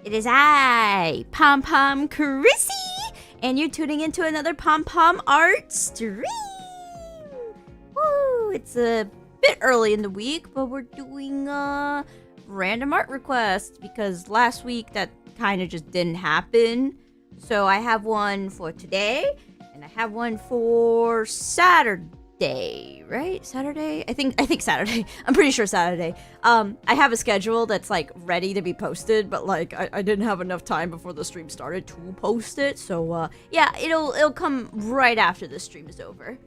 It is I, Pom Pom Chrisy, and you're tuning into another Pom Pom art stream. Woo! It's a bit early in the week, but we're doing a random art request because last week that kind of just didn't happen. So I have one for today, and I have one for Saturday, right? Saturday? I think Saturday. I'm pretty sure Saturday. I have a schedule that's like ready to be posted, but like I didn't have enough time before the stream started to post it. So yeah, it'll come right after the stream is over.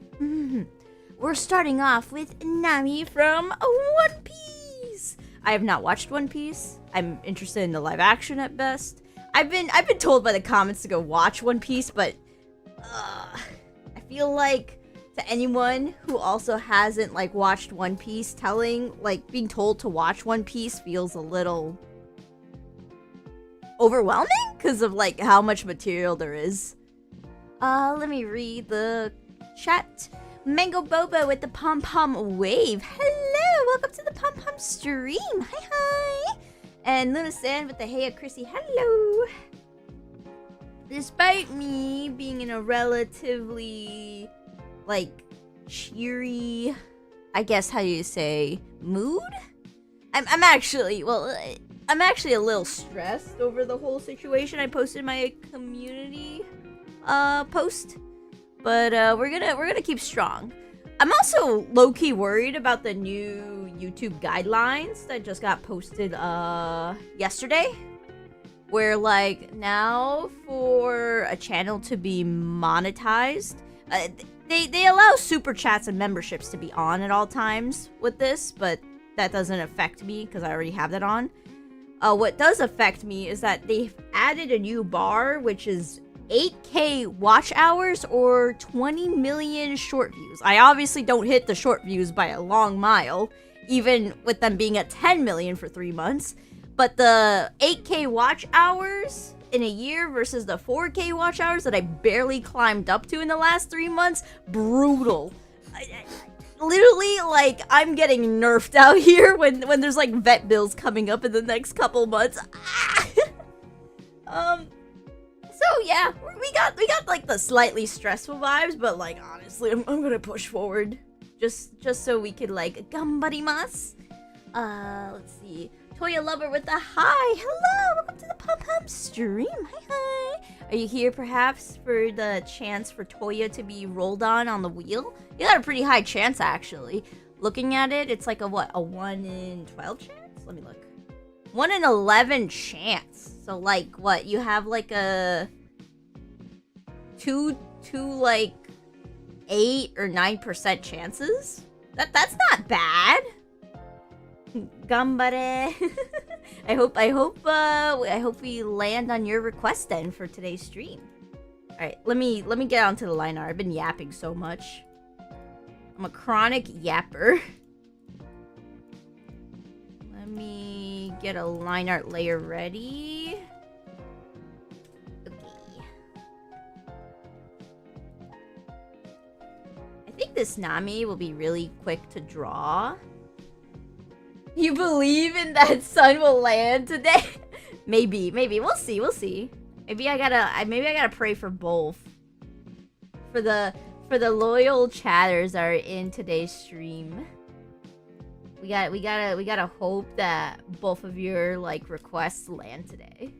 We're starting off with Nami from One Piece. I have not watched One Piece. I'm interested in the live action at best. I've been told by the comments to go watch One Piece, but I feel like to anyone who also hasn't like watched One Piece, being told to watch One Piece feels a little overwhelming because of like how much material there is. Let me read the chat. Mango Boba with the Pom Pom wave. Hello, welcome to the Pom Pom stream. Hi. And Luna San with the Hey Chrissy. Hello. Despite me being in a relatively like cheery, I guess how you say, mood? I'm actually a little stressed over the whole situation. I posted my community post but we're gonna keep strong. I'm also low-key worried about the new YouTube guidelines that just got posted yesterday, where like now for a channel to be monetized, they allow super chats and memberships to be on at all times with this, but that doesn't affect me because I already have that on. What does affect me is that they've added a new bar, which is 8K watch hours or 20 million short views. I obviously don't hit the short views by a long mile, even with them being at 10 million for 3 months. But the 8K watch hours in a year versus the 4K watch hours that I barely climbed up to in the last 3 months, brutal. Literally, like, I'm getting nerfed out here when there's like vet bills coming up in the next couple months. So yeah, we got like the slightly stressful vibes, but like honestly, I'm gonna push forward, just so we could like gambarimasu. Let's see. Toya Lover with the hi. Hello, welcome to the Pom Pom stream. Hi. Are you here perhaps for the chance for Toya to be rolled on the wheel? You got a pretty high chance actually. Looking at it, it's like a 1 in 12 chance? Let me look. 1 in 11 chance. So like what? You have like a 2 like 8 or 9% chances? That's not bad. Gambare. I hope we land on your request then for today's stream. All right, let me get onto the line art. I've been yapping so much. I'm a chronic yapper. Let me get a line art layer ready. Okay. I think this Nami will be really quick to draw. You believe in that sun will land today? maybe. We'll see. Maybe I gotta pray for both. For the loyal chatters that are in today's stream. We gotta hope that both of your like requests land today.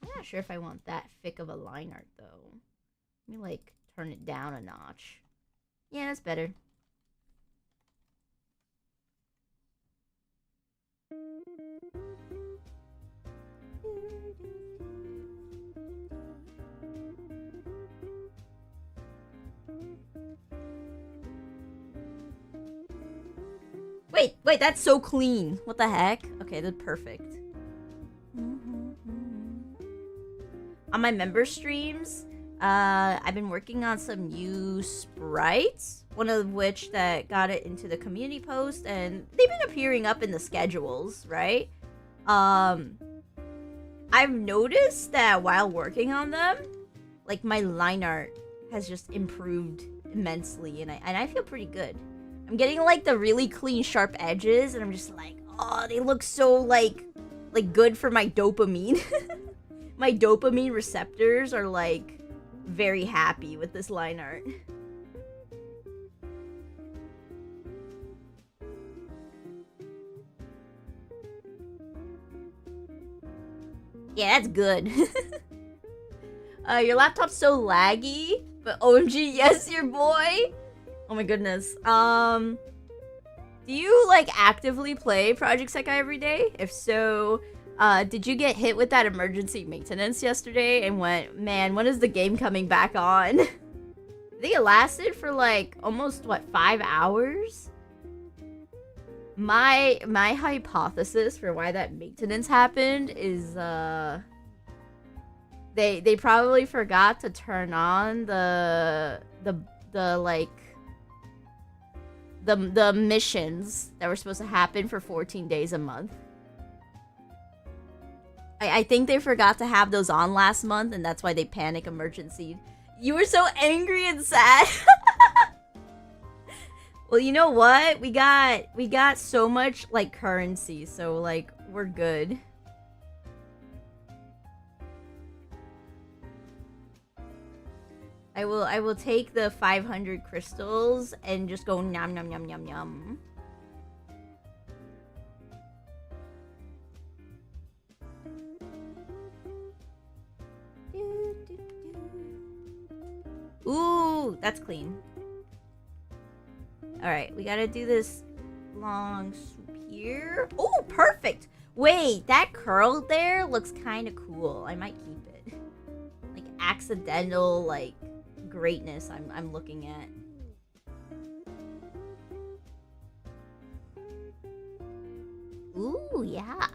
I'm not sure if I want that thick of a line art though. Let me like turn it down a notch. Yeah, that's better. Wait, that's so clean. What the heck? Okay, that's perfect. On my member streams, I've been working on some new sprites, one of which that got it into the community post, and they've been appearing up in the schedules, right? I've noticed that while working on them, like my line art has just improved immensely, and I feel pretty good. I'm getting like the really clean, sharp edges, and I'm just like, oh, they look so like good for my dopamine. My dopamine receptors are like very happy with this line art. Yeah, that's good. Your laptop's so laggy, but OMG, yes, your boy. Oh my goodness. Do you like actively play Project Sekai every day? If so, did you get hit with that emergency maintenance yesterday and went, man, when is the game coming back on? I think it lasted for like almost 5 hours? My hypothesis for why that maintenance happened is they probably forgot to turn on the missions that were supposed to happen for 14 days a month. I think they forgot to have those on last month, and that's why they panic emergency. You were so angry and sad. Well, you know what? We got so much like currency, so like we're good. I will take the 500 crystals and just go nom nom nom nom nom. Ooh, that's clean. Alright, we gotta do this long swoop here. Oh, perfect! Wait, that curl there looks kind of cool. I might keep it. Like, accidental, like, greatness I'm looking at. Ooh, yeah.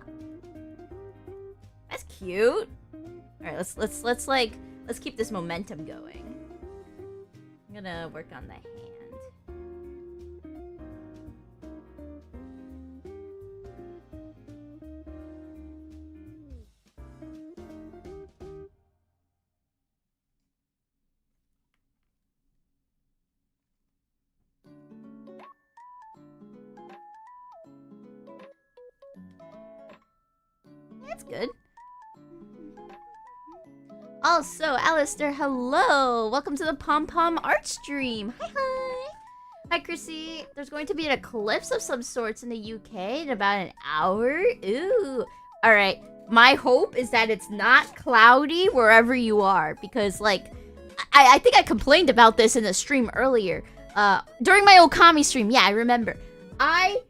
That's cute. Alright, let's keep this momentum going. I'm gonna work on the hand. That's good. Also, Alistair, hello! Welcome to the Pom Pom Art Stream. Hi, hi! Hi, Chrissy. There's going to be an eclipse of some sorts in the UK in about an hour. Ooh. Alright, my hope is that it's not cloudy wherever you are. Because, like, I think I complained about this in the stream earlier. During my Okami stream, yeah, I remember. I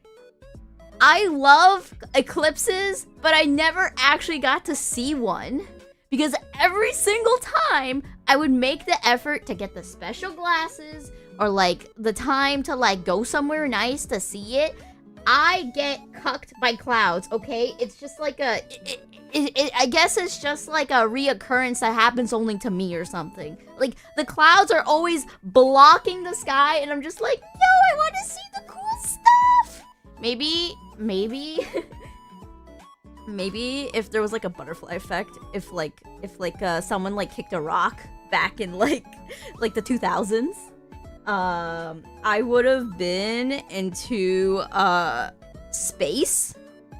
love eclipses, but I never actually got to see one. Because every single time, I would make the effort to get the special glasses or, like, the time to, like, go somewhere nice to see it. I get cucked by clouds, okay? It's just like a... I guess it's just like a reoccurrence that happens only to me or something. Like, the clouds are always blocking the sky, and I'm just like, no, I want to see the cool stuff! Maybe... Maybe if there was like a butterfly effect, if someone like kicked a rock back in like the 2000s, I would have been into space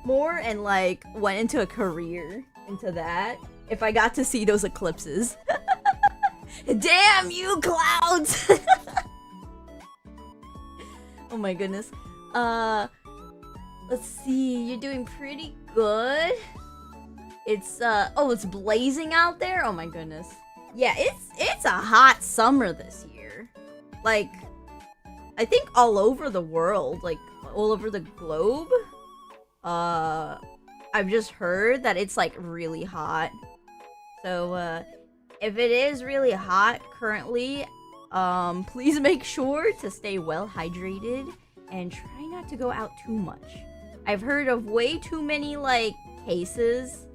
more and like went into a career into that if I got to see those eclipses. Damn you clouds! Oh my goodness. Let's see, you're doing pretty good. It's it's blazing out there. Oh my goodness. Yeah, it's a hot summer this year. Like, I think all over the world, like all over the globe. I've just heard that it's like really hot. So if it is really hot currently, please make sure to stay well hydrated and try not to go out too much. I've heard of way too many, like, cases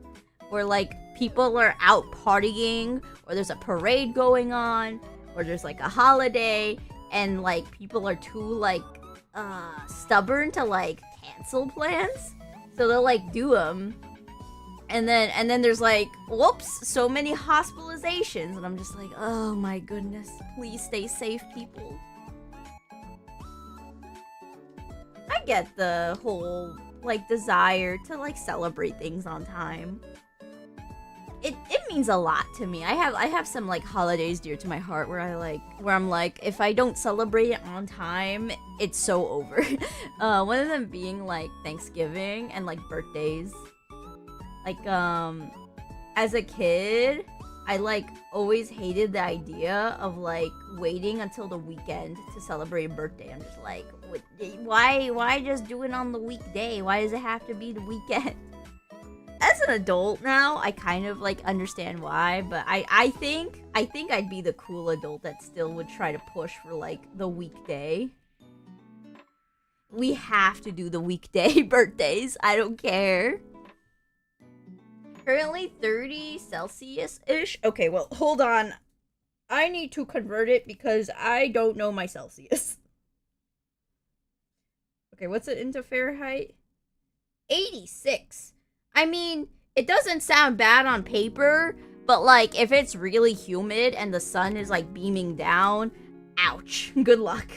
where, like, people are out partying, or there's a parade going on, or there's, like, a holiday, and, like, people are too, like, stubborn to, like, cancel plans. So they'll, like, do them. And then there's, like, whoops, so many hospitalizations. And I'm just like, oh my goodness, please stay safe, people. I get the whole, like, desire to, like, celebrate things on time. It means a lot to me. I have some, like, holidays dear to my heart where I'm like, if I don't celebrate it on time, it's so over. One of them being, like, Thanksgiving and, like, birthdays. Like, as a kid, I, like, always hated the idea of, like, waiting until the weekend to celebrate a birthday. I'm just like, why just do it on the weekday? Why does it have to be the weekend? As an adult now, I kind of, like, understand why, but I think I'd be the cool adult that still would try to push for, like, the weekday. We have to do the weekday birthdays. I don't care. Currently 30 Celsius-ish. Okay, well, hold on. I need to convert it because I don't know my Celsius. Okay, what's it into Fahrenheit? 86. I mean, it doesn't sound bad on paper, but, like, if it's really humid and the sun is, like, beaming down, ouch. Good luck.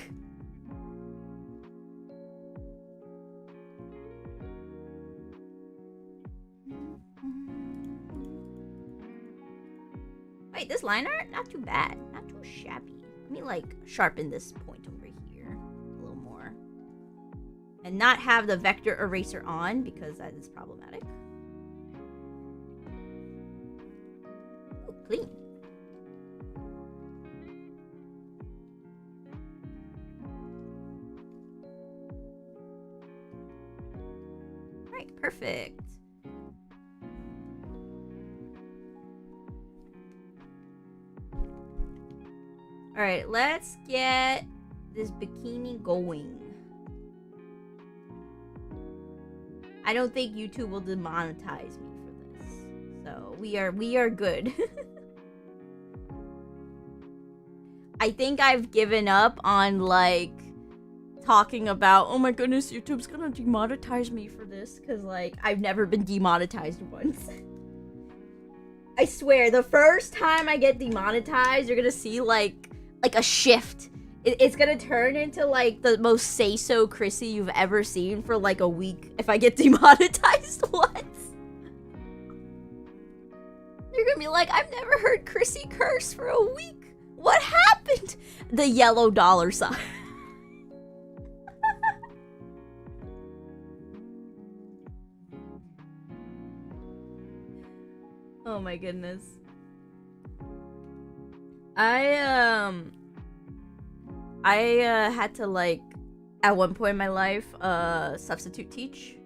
Wait, this line art? Not too bad. Not too shabby. Let me, like, sharpen this point over here a little more. And not have the vector eraser on, because that is problematic. Ooh, clean. Perfect. Alright, let's get this bikini going. I don't think YouTube will demonetize me for this. So we are good. I think I've given up on like talking about, oh my goodness, YouTube's gonna demonetize me for this, because like I've never been demonetized once. I swear, the first time I get demonetized, you're gonna see like a shift. It's gonna turn into like the most say-so Chrissy you've ever seen for like a week if I get demonetized once. You're gonna be like, I've never heard Chrissy curse for a week. What happened? The yellow dollar sign. Oh my goodness. I had to like at one point in my life substitute teach.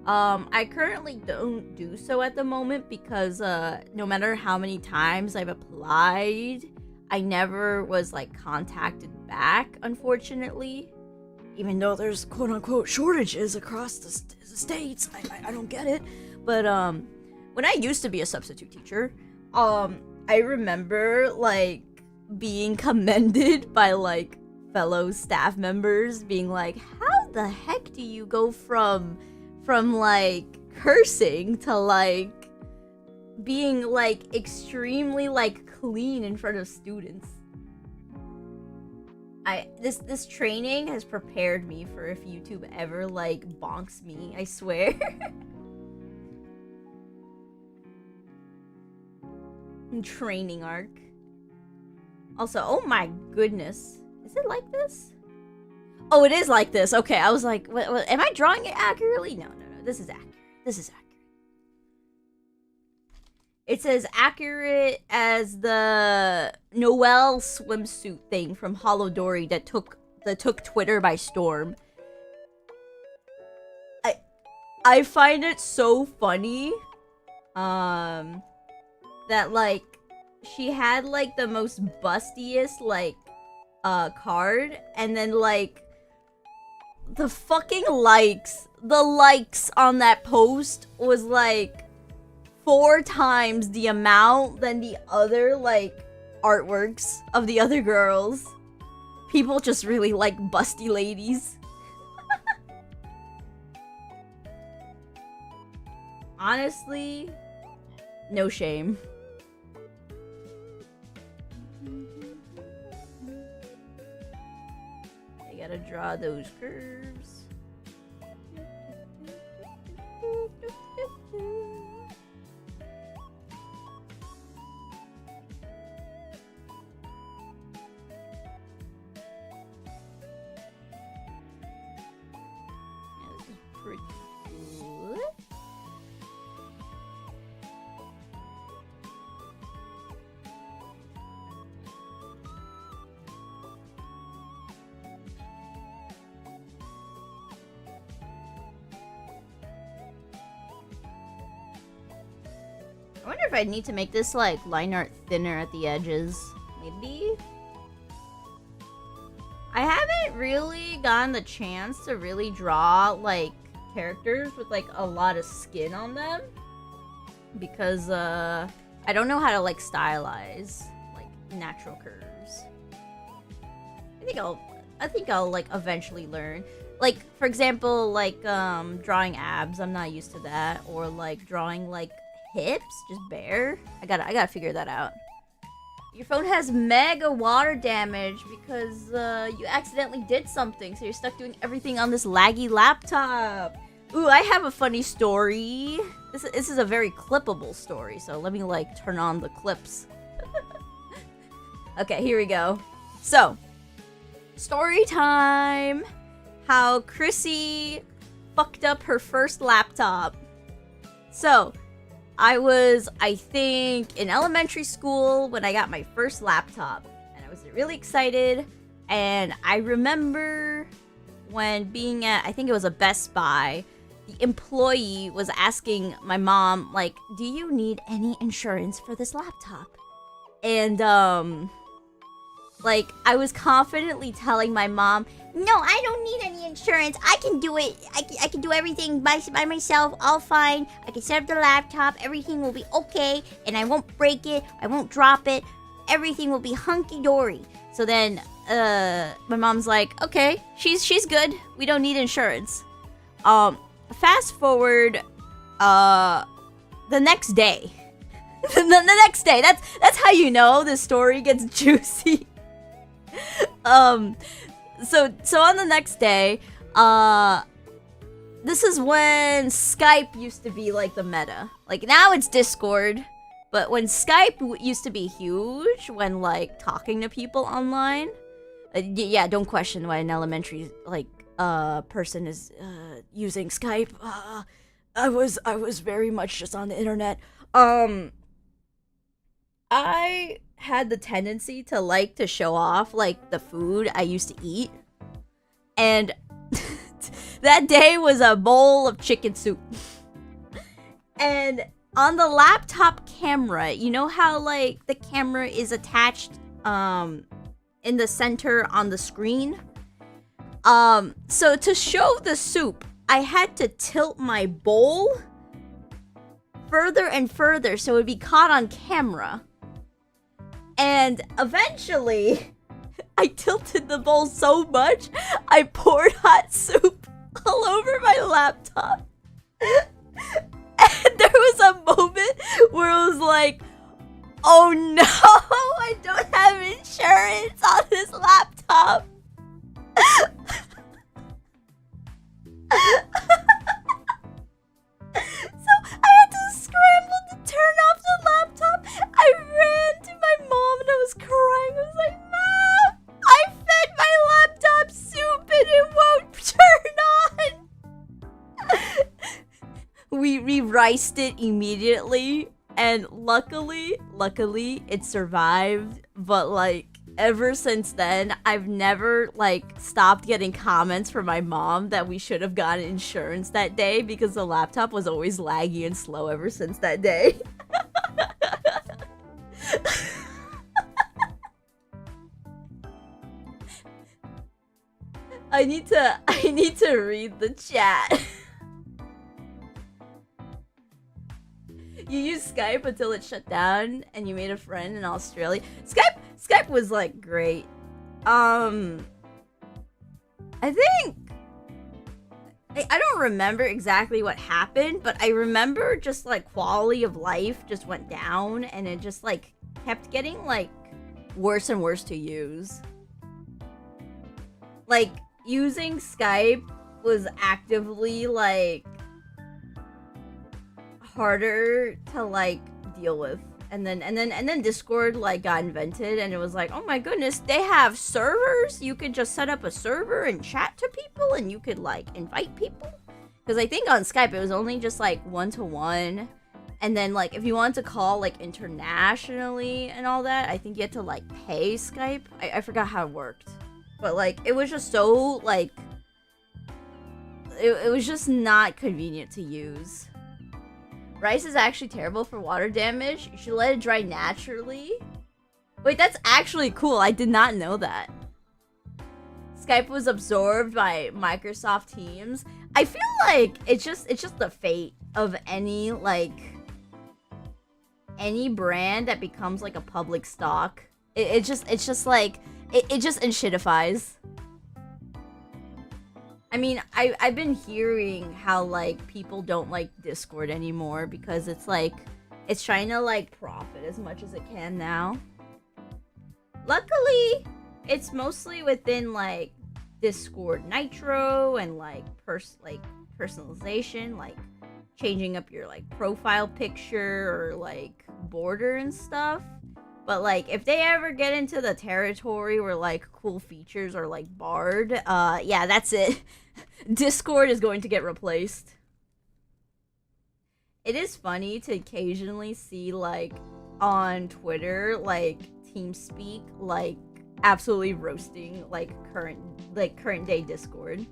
I currently don't do so at the moment because no matter how many times I've applied, I never was like contacted back, unfortunately. Even though there's quote unquote shortages across the states, I don't get it. But when I used to be a substitute teacher, I remember like being commended by like fellow staff members being like, how the heck do you go from like cursing to like being like extremely like clean in front of students? This training has prepared me for if YouTube ever like bonks me, I swear. Training arc. Also, oh my goodness. Is it like this? Oh, it is like this. Okay, I was like, what, am I drawing it accurately? No. This is accurate. This is accurate. It's as accurate as the Noelle swimsuit thing from Holodori that took Twitter by storm. I find it so funny that like she had like the most bustiest like card, and then like the fucking likes on that post was like 4 times the amount than the other like artworks of the other girls. People just really like busty ladies. Honestly, no shame. I gotta draw those curves. This is pretty good. I wonder if I need to make this like line art thinner at the edges. Maybe? I haven't really gotten the chance to really draw like characters with like a lot of skin on them, because I don't know how to like stylize like natural curves. I think I'll like eventually learn. Like for example, like drawing abs, I'm not used to that, or like drawing like hips, just bare. I gotta figure that out. Your phone has mega water damage because you accidentally did something, so you're stuck doing everything on this laggy laptop. Ooh, I have a funny story. This is a very clippable story, so let me like turn on the clips. Okay, here we go. So, story time. How Chrissy fucked up her first laptop. So, I was, I think, in elementary school when I got my first laptop, and I was really excited. And I remember when being at, I think it was a Best Buy, the employee was asking my mom, like, do you need any insurance for this laptop? And, like, I was confidently telling my mom, no, I don't need any insurance. I can do it. I can do everything by myself. All fine. I can set up the laptop. Everything will be okay. And I won't break it. I won't drop it. Everything will be hunky-dory. So then, my mom's like, okay, she's good. We don't need insurance. Fast forward, the next day. the next day. That's how you know the story gets juicy. So on the next day, this is when Skype used to be like the meta. Like now it's Discord, but when Skype used to be huge when like talking to people online. Yeah, don't question why an elementary like person is using Skype. I was very much just on the internet. I had the tendency to like to show off like the food I used to eat. And that day was a bowl of chicken soup. And on the laptop camera, you know how like the camera is attached in the center on the screen? So to show the soup, I had to tilt my bowl further and further so it would be caught on camera. And eventually, I tilted the bowl so much, I poured hot soup all over my laptop. And there was a moment where it was like, oh no, I don't have insurance on this laptop. So I had to scramble to turn off the laptop. I ran to my mom and I was crying. I was like, Mom, I fed my laptop soup and it won't turn on. We re-riced it immediately, and luckily it survived. But like ever since then, I've never like stopped getting comments from my mom that we should have gotten insurance that day because the laptop was always laggy and slow ever since that day. I need to read the chat. You used Skype until it shut down and you made a friend in Australia. Skype was like great. I think I don't remember exactly what happened, but I remember just like quality of life just went down and it just like kept getting like worse and worse to use. Like using Skype was actively like harder to like deal with. And then Discord like got invented and it was like, oh my goodness, they have servers. You could just set up a server and chat to people and you could like invite people. Because I think on Skype it was only just like 1-to-1. And then like if you want to call like internationally and all that, I think you had to like pay Skype. I forgot how it worked. But like it was just so like it was just not convenient to use. Rice is actually terrible for water damage. You should let it dry naturally. Wait, that's actually cool. I did not know that. Skype was absorbed by Microsoft Teams. I feel like it's just the fate of any brand that becomes like a public stock. It just enshittifies. I mean, I've been hearing how, like, people don't like Discord anymore because it's, like, it's trying to, like, profit as much as it can now. Luckily, it's mostly within, like, Discord Nitro and, like, personalization, like, changing up your, like, profile picture or, like, border and stuff. But, like, if they ever get into the territory where, like, cool features are, like, barred, yeah, that's it. Discord is going to get replaced. It is funny to occasionally see, like, on Twitter, like, TeamSpeak, like, absolutely roasting, like, current day Discord.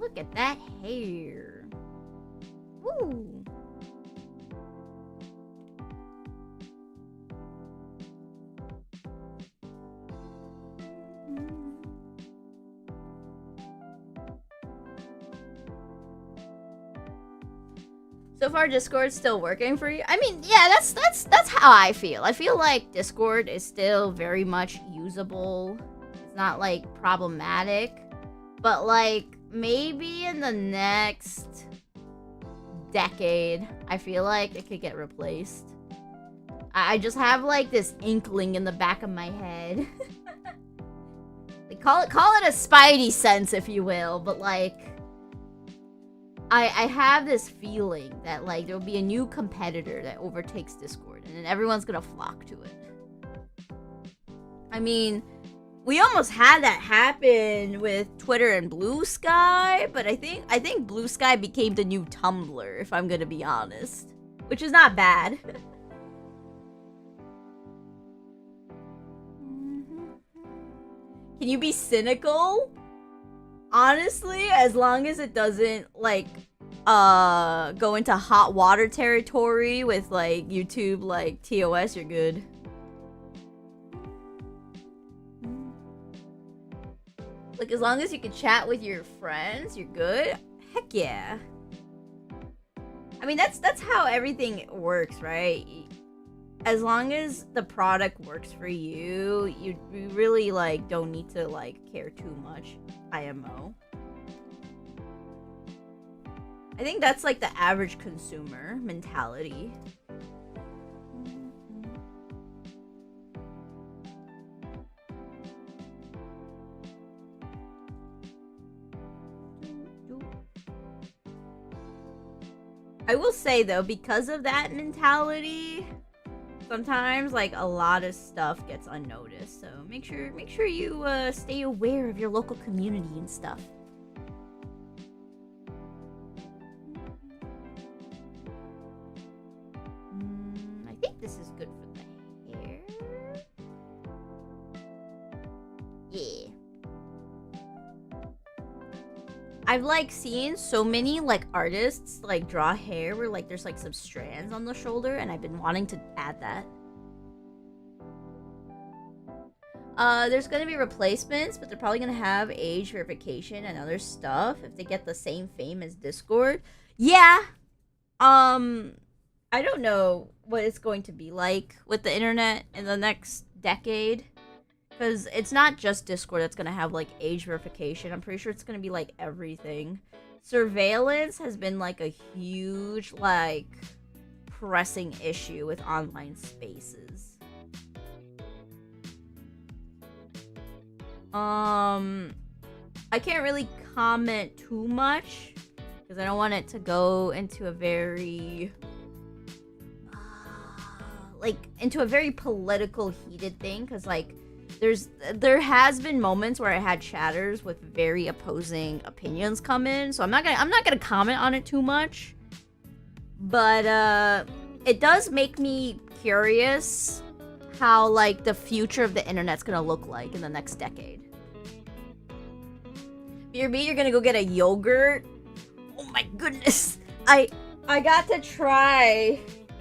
Look at that hair. Ooh. So far, Discord's still working for you? I mean, yeah, that's how I feel. I feel like Discord is still very much usable. It's not, like, problematic. But, like, maybe in the next decade, I feel like it could get replaced. I just have, like, this inkling in the back of my head. Like, call it a spidey sense, if you will. But, like... I have this feeling that, like, there'll be a new competitor that overtakes Discord, and then everyone's gonna flock to it. I mean, we almost had that happen with Twitter and Blue Sky, but I think Blue Sky became the new Tumblr, if I'm gonna be honest. Which is not bad. Can you be cynical? Honestly, as long as it doesn't, like, go into hot water territory with, like, YouTube, like, TOS, you're good. Like, as long as you can chat with your friends, you're good. Heck yeah. I mean, that's how everything works, right? As long as the product works for you, you really, like, don't need to, like, care too much. IMO. I think that's, like, the average consumer mentality. I will say, though, because of that mentality, sometimes, like, a lot of stuff gets unnoticed. So make sure you stay aware of your local community and stuff. I think this is good for the hair. Yeah. I've, like, seen so many, like, artists, like, draw hair where, like, there's, like, some strands on the shoulder, and I've been wanting to add that. There's gonna be replacements, but they're probably gonna have age verification and other stuff if they get the same fame as Discord. Yeah. I don't know what it's going to be like with the internet in the next decade. Because it's not just Discord that's going to have, like, age verification. I'm pretty sure it's going to be, like, everything. Surveillance has been, like, a huge, like, pressing issue with online spaces. I can't really comment too much. Because I don't want it to go into a very... into a very political, heated thing. Because, like... There has been moments where I had chatters with very opposing opinions come in, so I'm not gonna comment on it too much. But it does make me curious how, like, the future of the internet's gonna look like in the next decade. BRB, you're gonna go get a yogurt? Oh my goodness. I got to try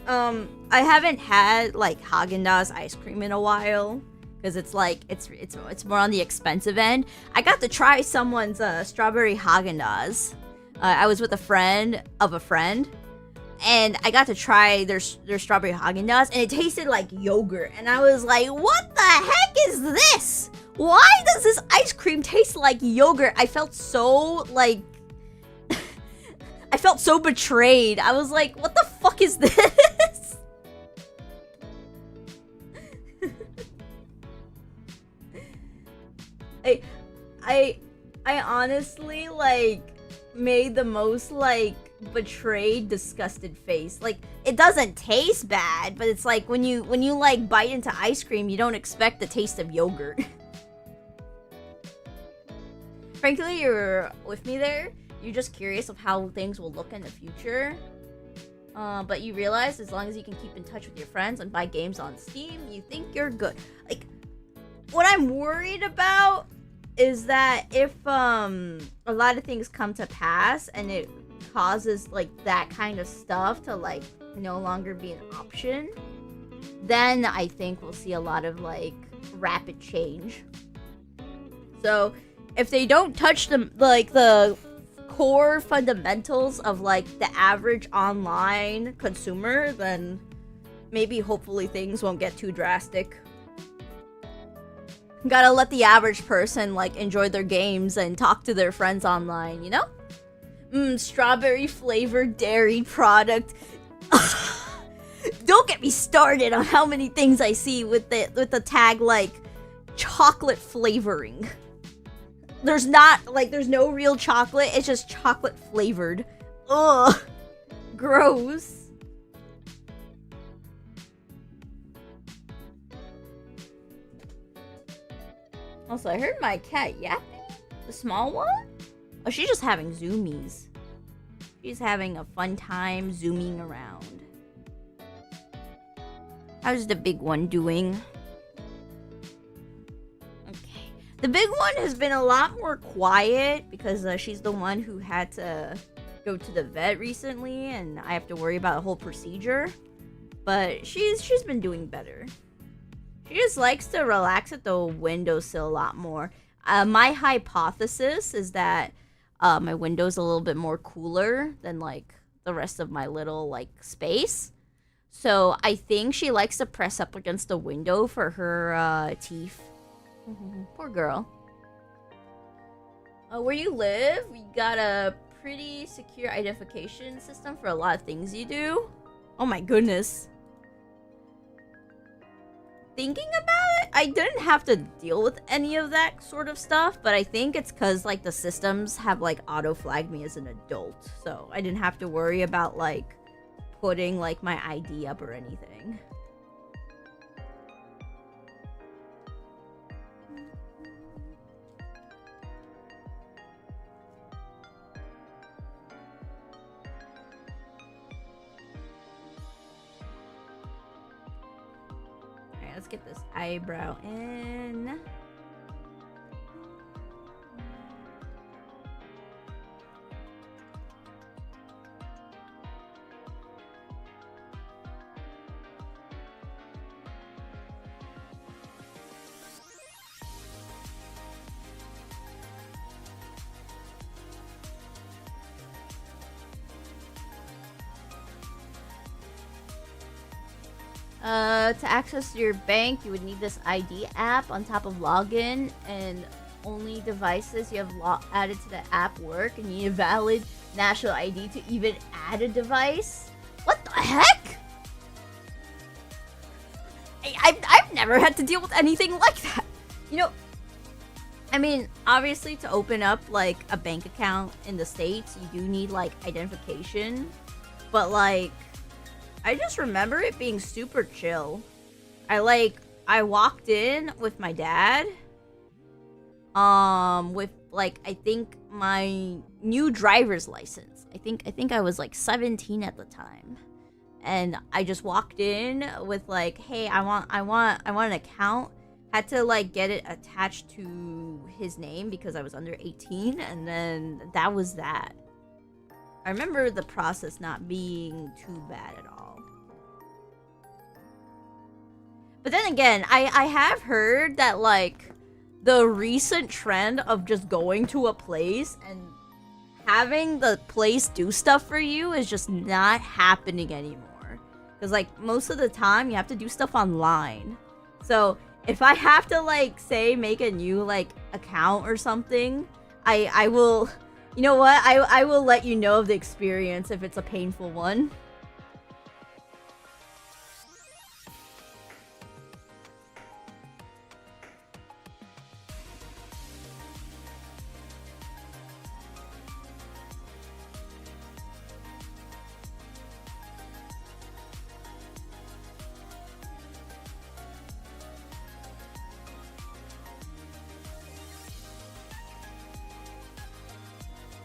I haven't had, like, Haagen-Dazs ice cream in a while. Because it's, like, it's more on the expensive end. I got to try someone's strawberry Haagen-Dazs. I was with a friend of a friend. And I got to try their strawberry Haagen-Dazs. And it tasted like yogurt. And I was like, what the heck is this? Why does this ice cream taste like yogurt? I felt so, like... I felt so betrayed. I was like, what the fuck is this? I honestly, like, made the most, like, betrayed, disgusted face. Like, it doesn't taste bad, but it's like when you like bite into ice cream, you don't expect the taste of yogurt. Frankly, you're with me there. You're just curious of how things will look in the future. But you realize as long as you can keep in touch with your friends and buy games on Steam, you think you're good. Like, what I'm worried about is that if a lot of things come to pass and it causes like that kind of stuff to like no longer be an option, then I think we'll see a lot of like rapid change. So if they don't touch the core fundamentals of like the average online consumer, then maybe hopefully things won't get too drastic. Gotta let the average person like enjoy their games and talk to their friends online, you know? Strawberry flavored dairy product. Don't get me started on how many things I see with the tag like chocolate flavoring. There's no real chocolate, it's just chocolate flavored. Ugh. Gross. Also, I heard my cat yapping. The small one? Oh, she's just having zoomies. She's having a fun time zooming around. How's the big one doing? Okay. The big one has been a lot more quiet because she's the one who had to go to the vet recently and I have to worry about the whole procedure. But she's been doing better. She just likes to relax at the windowsill a lot more. My hypothesis is that my window's a little bit more cooler than like the rest of my little like space. So I think she likes to press up against the window for her teeth. Poor girl. Where you live, we got a pretty secure identification system for a lot of things you do. Oh my goodness. Thinking about it, I didn't have to deal with any of that sort of stuff, but I think it's because like the systems have like auto flagged me as an adult, so I didn't have to worry about like putting like my ID up or anything. Let's get this eyebrow in. To access your bank, you would need this ID app on top of login, and only devices you have added to the app work, and you need a valid national ID to even add a device. What the heck? I've never had to deal with anything like that. You know, I mean, obviously to open up like a bank account in the States, you do need like identification, but like I just remember it being super chill. I walked in with my dad. With like I think my new driver's license. I think I was like 17 at the time. And I just walked in with like, "Hey, I want an account." Had to like get it attached to his name because I was under 18, and then that was that. I remember the process not being too bad at all. But then again, I have heard that like the recent trend of just going to a place and having the place do stuff for you is just not happening anymore. Because like most of the time you have to do stuff online. So if I have to like say make a new like account or something, I will, you know what? I will let you know of the experience if it's a painful one.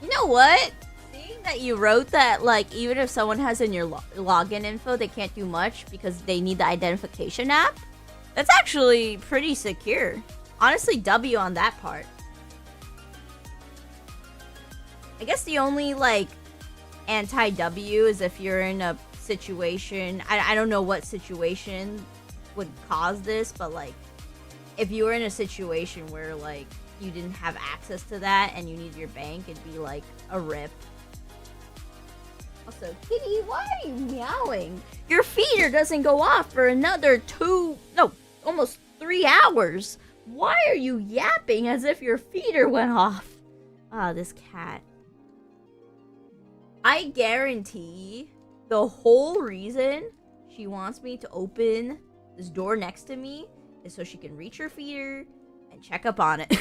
You know what? Seeing that you wrote that, like, even if someone has in your login info, they can't do much because they need the identification app. That's actually pretty secure. Honestly, W on that part. I guess the only, like, anti-W is if you're in a situation, I don't know what situation would cause this, but, like, if you were in a situation where, like, you didn't have access to that and you need your bank, it'd be, like, a rip. Also, Kitty, why are you meowing? Your feeder doesn't go off for another almost 3 hours. Why are you yapping as if your feeder went off? Ah, this cat. I guarantee the whole reason she wants me to open this door next to me is so she can reach her feeder and check up on it.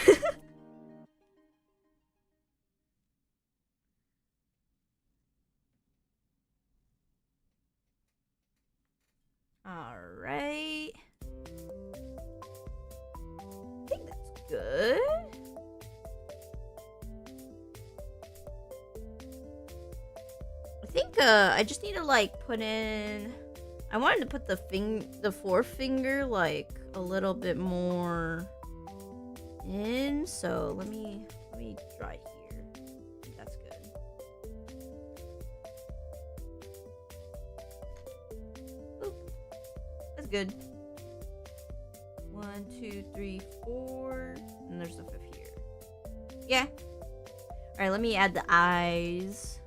Alright. I think that's good. I think I just need to like put in, I wanted to put the forefinger like a little bit more in, so let me try here. I think that's good. Oop. That's good. 1, 2, 3, 4, and there's the 5th here. Yeah. All right, let me add the eyes.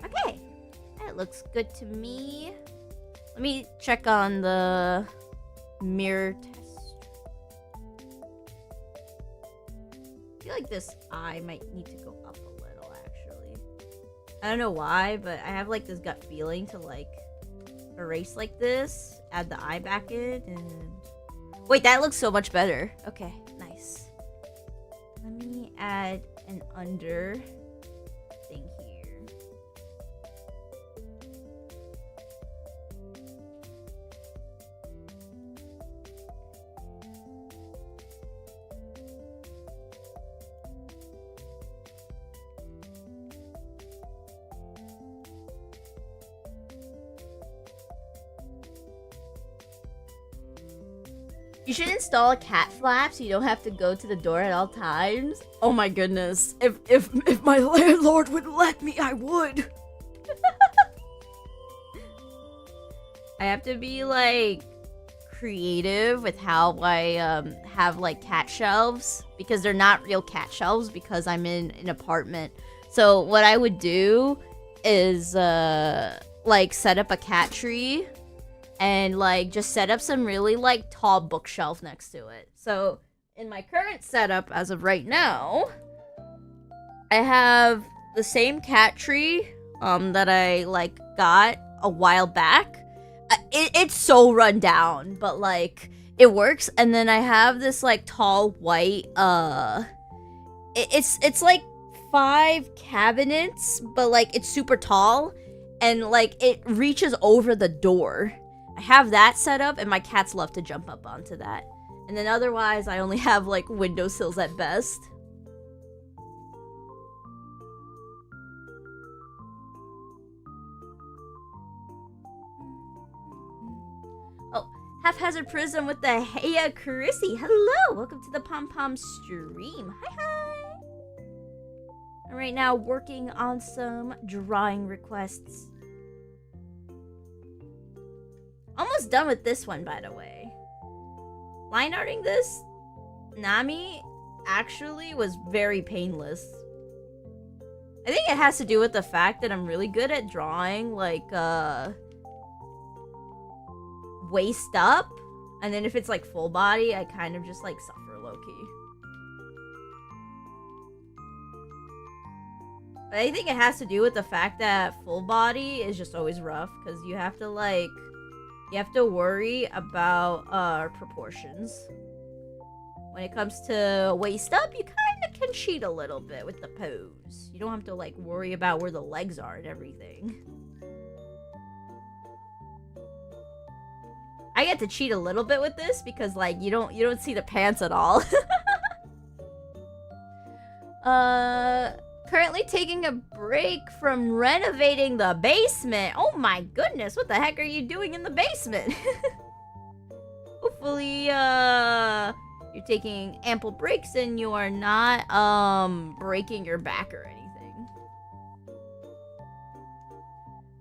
Okay, that looks good to me. Let me check on the mirror test. I feel like this eye might need to go up a little, actually. I don't know why, but I have like this gut feeling to like erase like this, add the eye back in, and... Wait, that looks so much better. Okay, nice. Let me add an under thing here. You should install a cat flap so you don't have to go to the door at all times. Oh my goodness. If my landlord would let me, I would. I have to be like creative with how I have like cat shelves, because they're not real cat shelves because I'm in an apartment. So what I would do is like set up a cat tree and like just set up some really like tall bookshelf next to it. So in my current setup as of right now, I have the same cat tree that I like got a while back. It's so run down, but like it works. And then I have this like tall white it's like 5 cabinets, but like it's super tall and like it reaches over the door. I have that set up, and my cats love to jump up onto that. And then otherwise, I only have, like, windowsills at best. Oh, Haphazard Prism with the Heya Chrisy. Hello! Welcome to the Pom Pom stream. Hi! I'm right now working on some drawing requests. Almost done with this one, by the way. Line arting this Nami actually was very painless. I think it has to do with the fact that I'm really good at drawing, like, waist up. And then if it's, like, full body, I kind of just, like, suffer low-key. But I think it has to do with the fact that full body is just always rough, because you have to, like... You have to worry about proportions when it comes to waist up, you kind of can cheat a little bit with the pose. You don't have to like worry about where the legs are and everything. I get to cheat a little bit with this because like you don't see the pants at all. Currently taking a break from renovating the basement. Oh my goodness, what the heck are you doing in the basement? Hopefully, you're taking ample breaks and you are not, breaking your back or anything.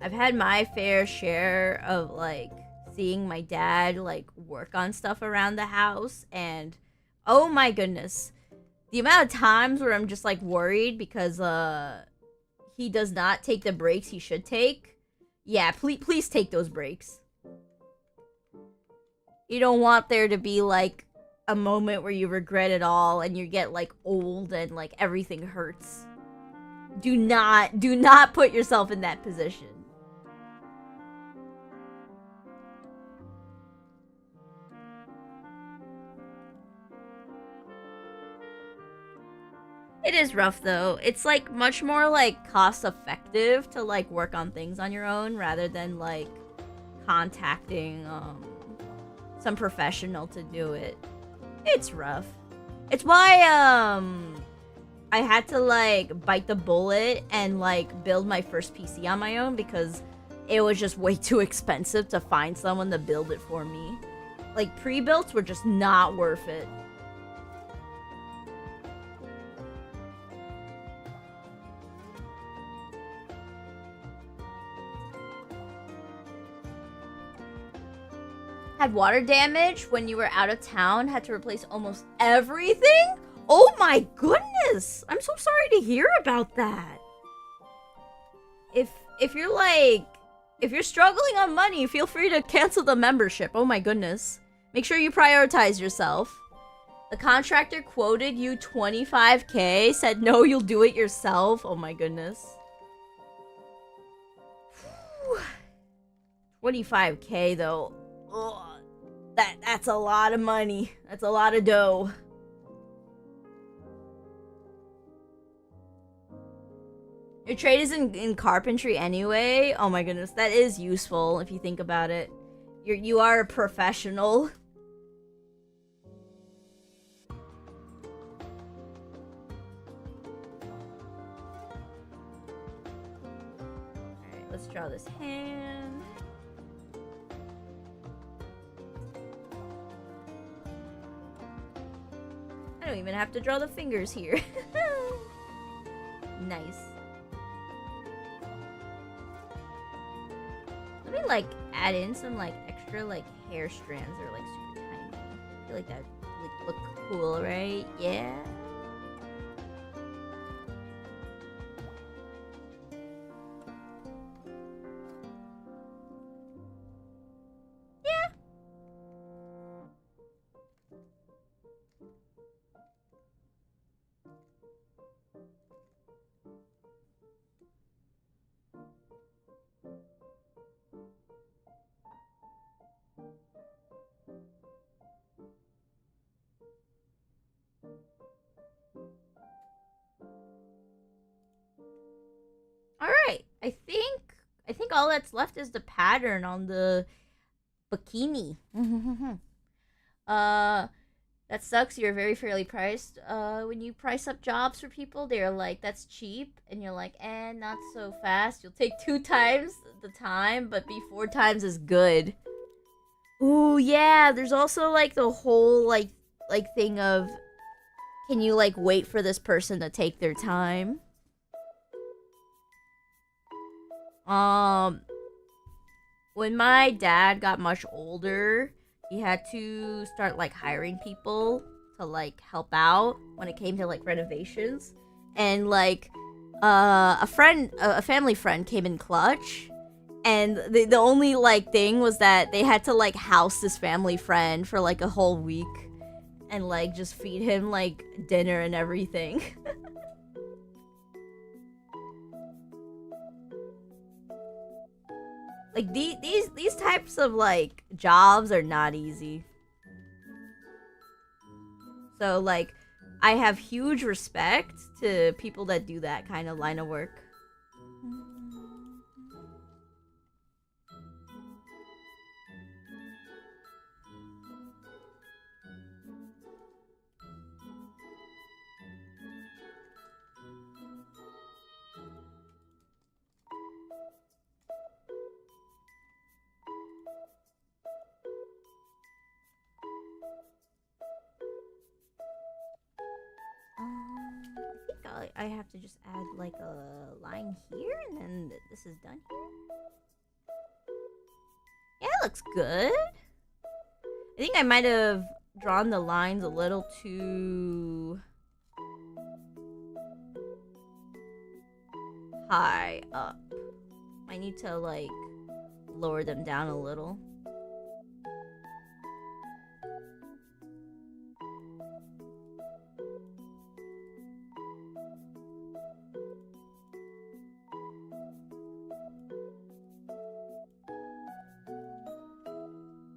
I've had my fair share of, like, seeing my dad, like, work on stuff around the house, and oh my goodness. The amount of times where I'm just, like, worried because, he does not take the breaks he should take. Yeah, please take those breaks. You don't want there to be, like, a moment where you regret it all and you get, like, old and, like, everything hurts. Do not put yourself in that position. It is rough, though. It's, like, much more, like, cost-effective to, like, work on things on your own rather than, like, contacting, some professional to do it. It's rough. It's why, I had to, like, bite the bullet and, like, build my first PC on my own because it was just way too expensive to find someone to build it for me. Like, pre-builts were just not worth it. Had water damage when you were out of town, had to replace almost everything? Oh my goodness! I'm so sorry to hear about that. If you're like, if you're struggling on money, feel free to cancel the membership. Oh my goodness. Make sure you prioritize yourself. The contractor quoted you 25K, said no, you'll do it yourself. Oh my goodness. 25K though. Ugh. That's a lot of money. That's a lot of dough. Your trade is in carpentry anyway. Oh my goodness, that is useful if you think about it. You are a professional. Alright, let's draw this hand. I don't even have to draw the fingers here. Nice. Let me like add in some like extra like hair strands that are like super tiny. I feel like that would look cool, right? Yeah. Alright, I think all that's left is the pattern on the bikini. That sucks. You're very fairly priced. When you price up jobs for people, they're like, that's cheap. And you're like, not so fast. You'll take 2 times the time, but be 4 times as good. Ooh, yeah. There's also, like, the whole, like thing of, can you, like, wait for this person to take their time? When my dad got much older, he had to start like hiring people to like help out when it came to like renovations. And like a family friend came in clutch, and the only like thing was that they had to like house this family friend for like a whole week and like just feed him like dinner and everything. Like, these types of, like, jobs are not easy. So, like, I have huge respect to people that do that kind of line of work. I think I have to just add like a line here, and then this is done here. Yeah, it looks good. I think I might have drawn the lines a little too high up. I need to like lower them down a little.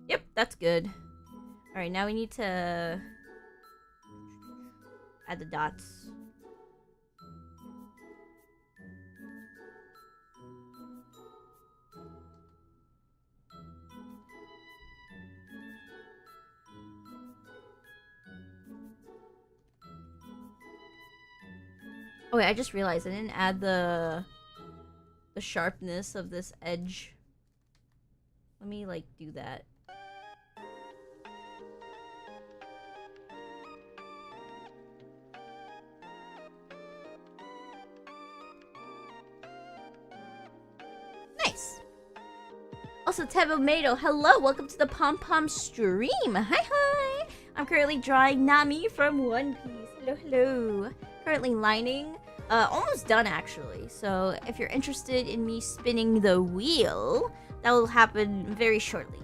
Yep, that's good. Alright, now we need to add the dots. Oh wait, I just realized I didn't add the sharpness of this edge. Let me like do that. Nice. Also, Tomato, hello, welcome to the Pom Pom stream. Hi. I'm currently drawing Nami from One Piece. Hello. Currently lining. Almost done actually. So if you're interested in me spinning the wheel, that will happen very shortly.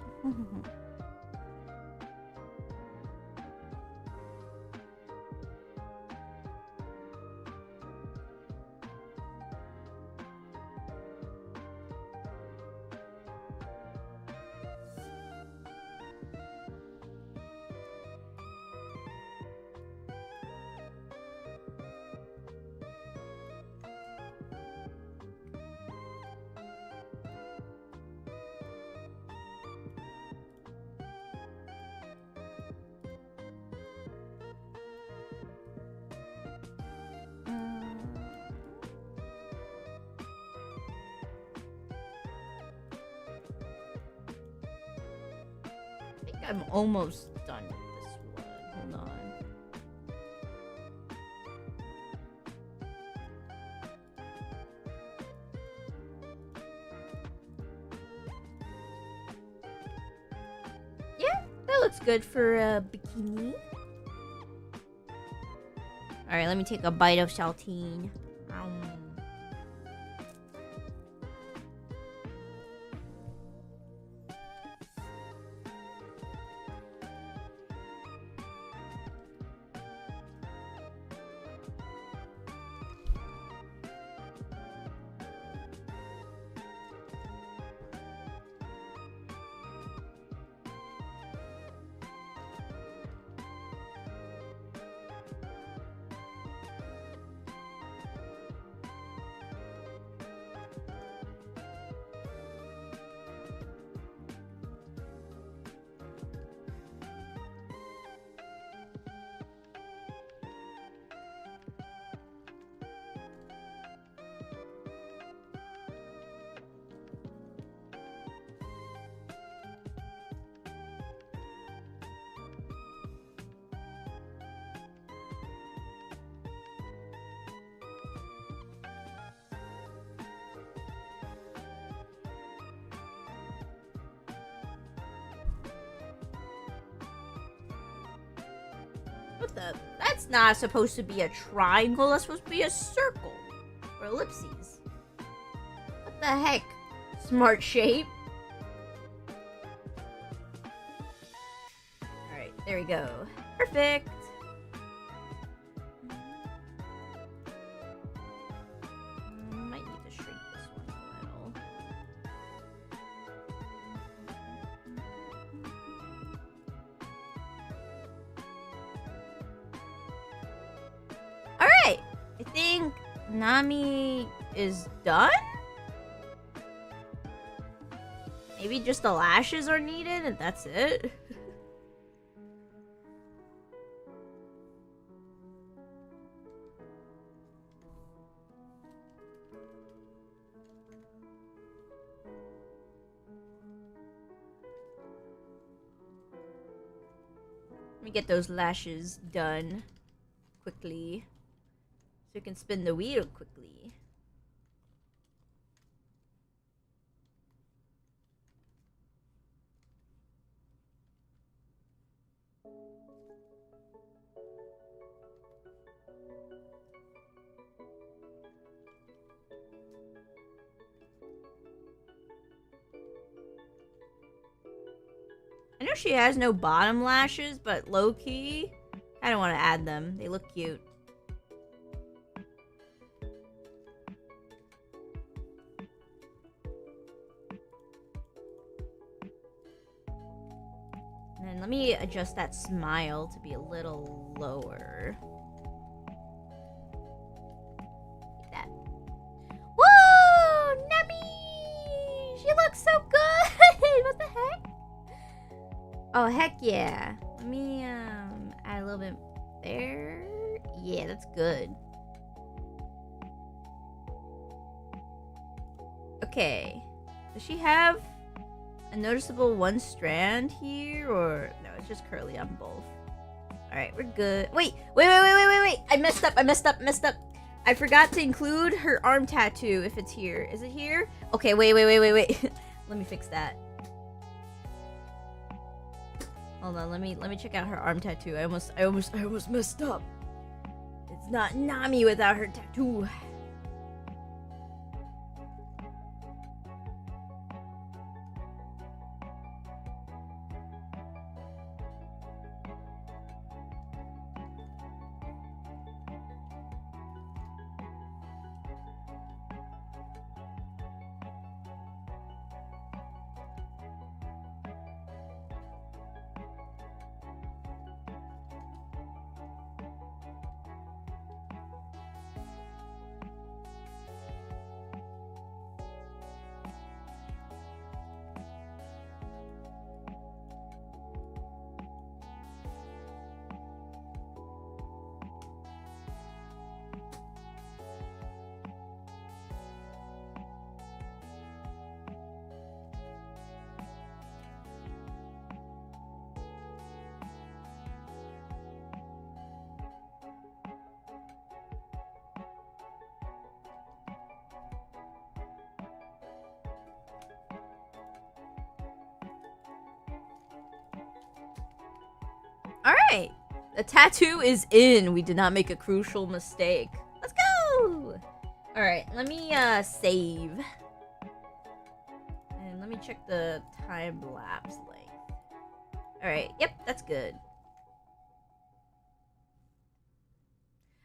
I'm almost done with this one. Hold on. Yeah, that looks good for a bikini. Alright, let me take a bite of saltine. What the? That's not supposed to be a triangle. That's supposed to be a circle. Or ellipses. What the heck? Smart shape. Alright, there we go. Perfect. Might need to shrink this one a little. think Nami is done? Maybe just the lashes are needed and that's it? Let me get those lashes done quickly. So you can spin the wheel quickly. I know she has no bottom lashes, but low-key, I don't want to add them. They look cute. And then let me adjust that smile to be a little lower. Like that. Whoa! Nami! She looks so good! What the heck? Oh, heck yeah. Let me add a little bit there. Yeah, that's good. Okay. Does she have a noticeable one strand here? Or no, it's just curly on both. Alright, we're good. Wait. I messed up. I forgot to include her arm tattoo if it's here. Is it here? Okay, wait. Let me fix that. Hold on, let me check out her arm tattoo. I almost messed up. It's not Nami without her tattoo. Alright, the tattoo is in. We did not make a crucial mistake. Let's go! Alright, let me save. And let me check the time-lapse length. Alright, yep, that's good.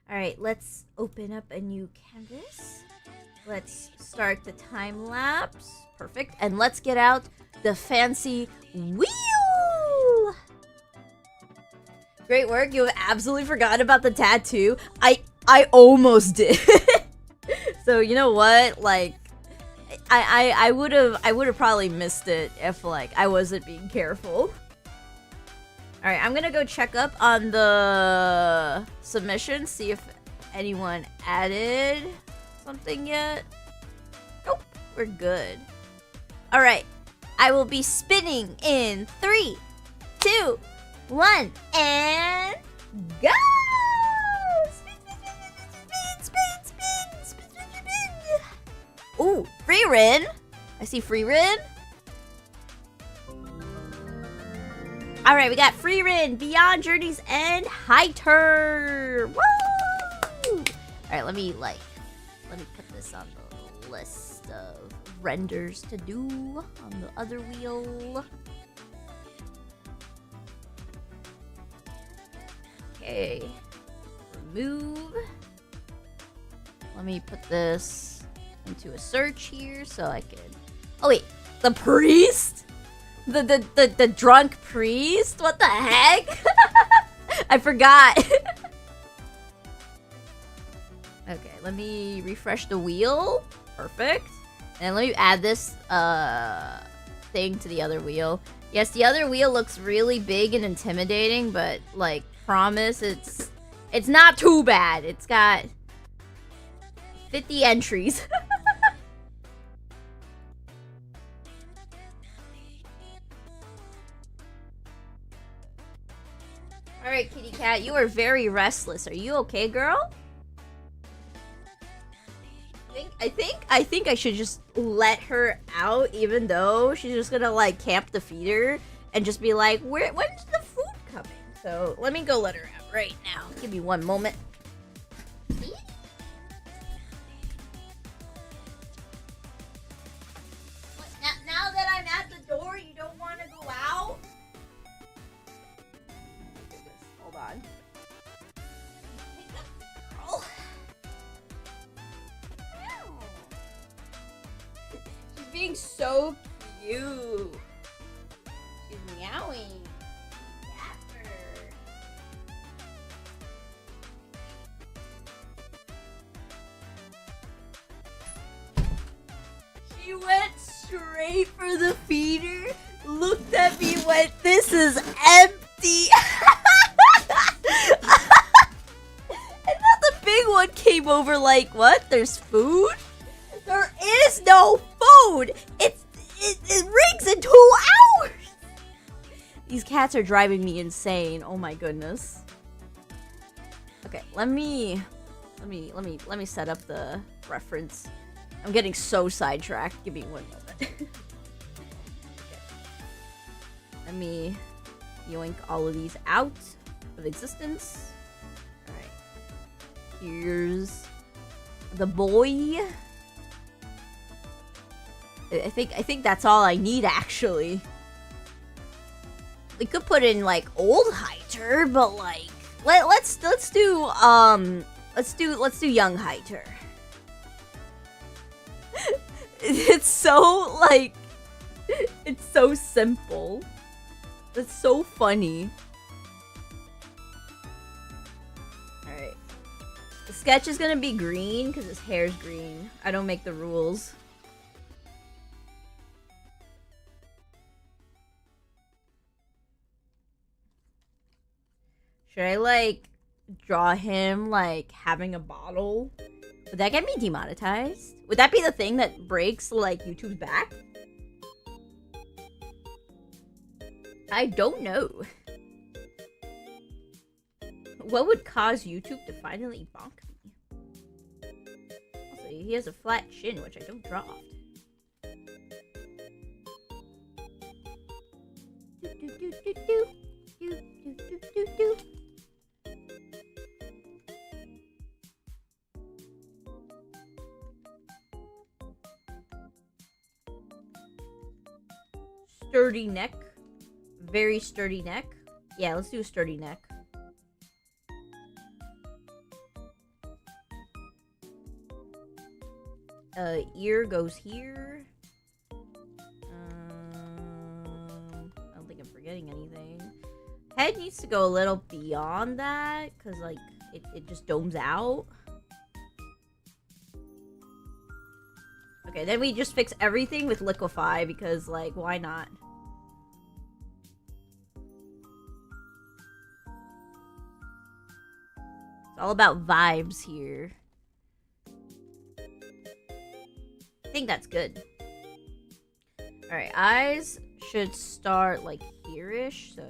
Alright, let's open up a new canvas. Let's start the time-lapse. Perfect. And let's get out the fancy wheel! Great work. You have absolutely forgotten about the tattoo. I almost did. So you know what? Like, I would have probably missed it if like I wasn't being careful. All right, I'm gonna go check up on the submission, see if anyone added something yet. Nope, we're good. All right, I will be spinning in 3, 2, 1, and go! Spin. Ooh, free Rin. I see free Rin. All right, we got free Rin, Beyond Journey's End, Hiter. Woo! All right, let me put this on the list of renders to do on the other wheel. Okay, remove. Let me put this into a search here so I can. Oh wait, the priest, the drunk priest. What the heck? I forgot. Okay, let me refresh the wheel. Perfect. And let me add this thing to the other wheel. Yes, the other wheel looks really big and intimidating, but like promise it's not too bad. It's got 50 entries. Alright, kitty cat, you are very restless. Are you okay, girl? I think I should just let her out, even though she's just gonna like camp the feeder and just be like, when's the food coming? So let me go let her out right now. Give me one moment. Now that I'm at the door, you don't want to go out? Hold on. Girl. She's being so cute. She's meowing. She went straight for the feeder, looked at me, went, "This is empty." And then the big one came over like, "What? There's food?" There is no food! It rings in 2 hours! These cats are driving me insane. Oh my goodness. Okay, let me set up the reference. I'm getting so sidetracked. Give me one moment. Okay. Let me yoink all of these out of existence. Alright. Here's the boy. I think that's all I need, actually. We could put in like old Heiter, but like let's do young Heiter. It's so like it's so simple. It's so funny. Alright. The sketch is gonna be green because his hair's green. I don't make the rules. Should I like draw him like having a bottle? Would that get me demonetized? Would that be the thing that breaks like YouTube's back? I don't know. What would cause YouTube to finally bonk me? Also, he has a flat chin, which I don't draw often. Sturdy neck. Very sturdy neck. Yeah, let's do a sturdy neck. Ear goes here. I don't think I'm forgetting anything. Head needs to go a little beyond that, because, like, it just domes out. Okay, then we just fix everything with liquefy, because, like, why not? It's all about vibes here. I think that's good. Alright, eyes should start, like, here-ish, so...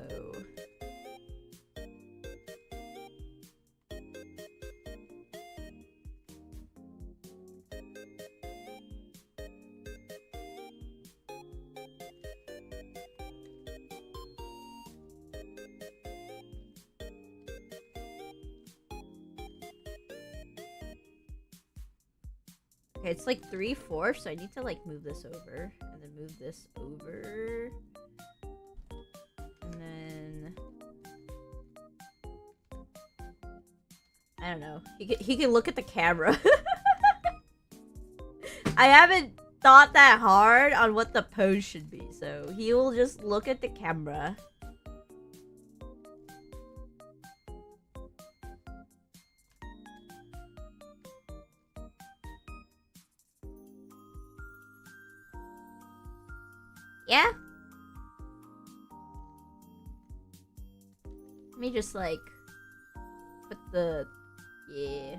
Okay, it's like 3/4, so I need to like move this over, and then move this over, and then I don't know. He can look at the camera. I haven't thought that hard on what the pose should be, so he will just look at the camera. Yeah? Let me just, like, put the... Yeah.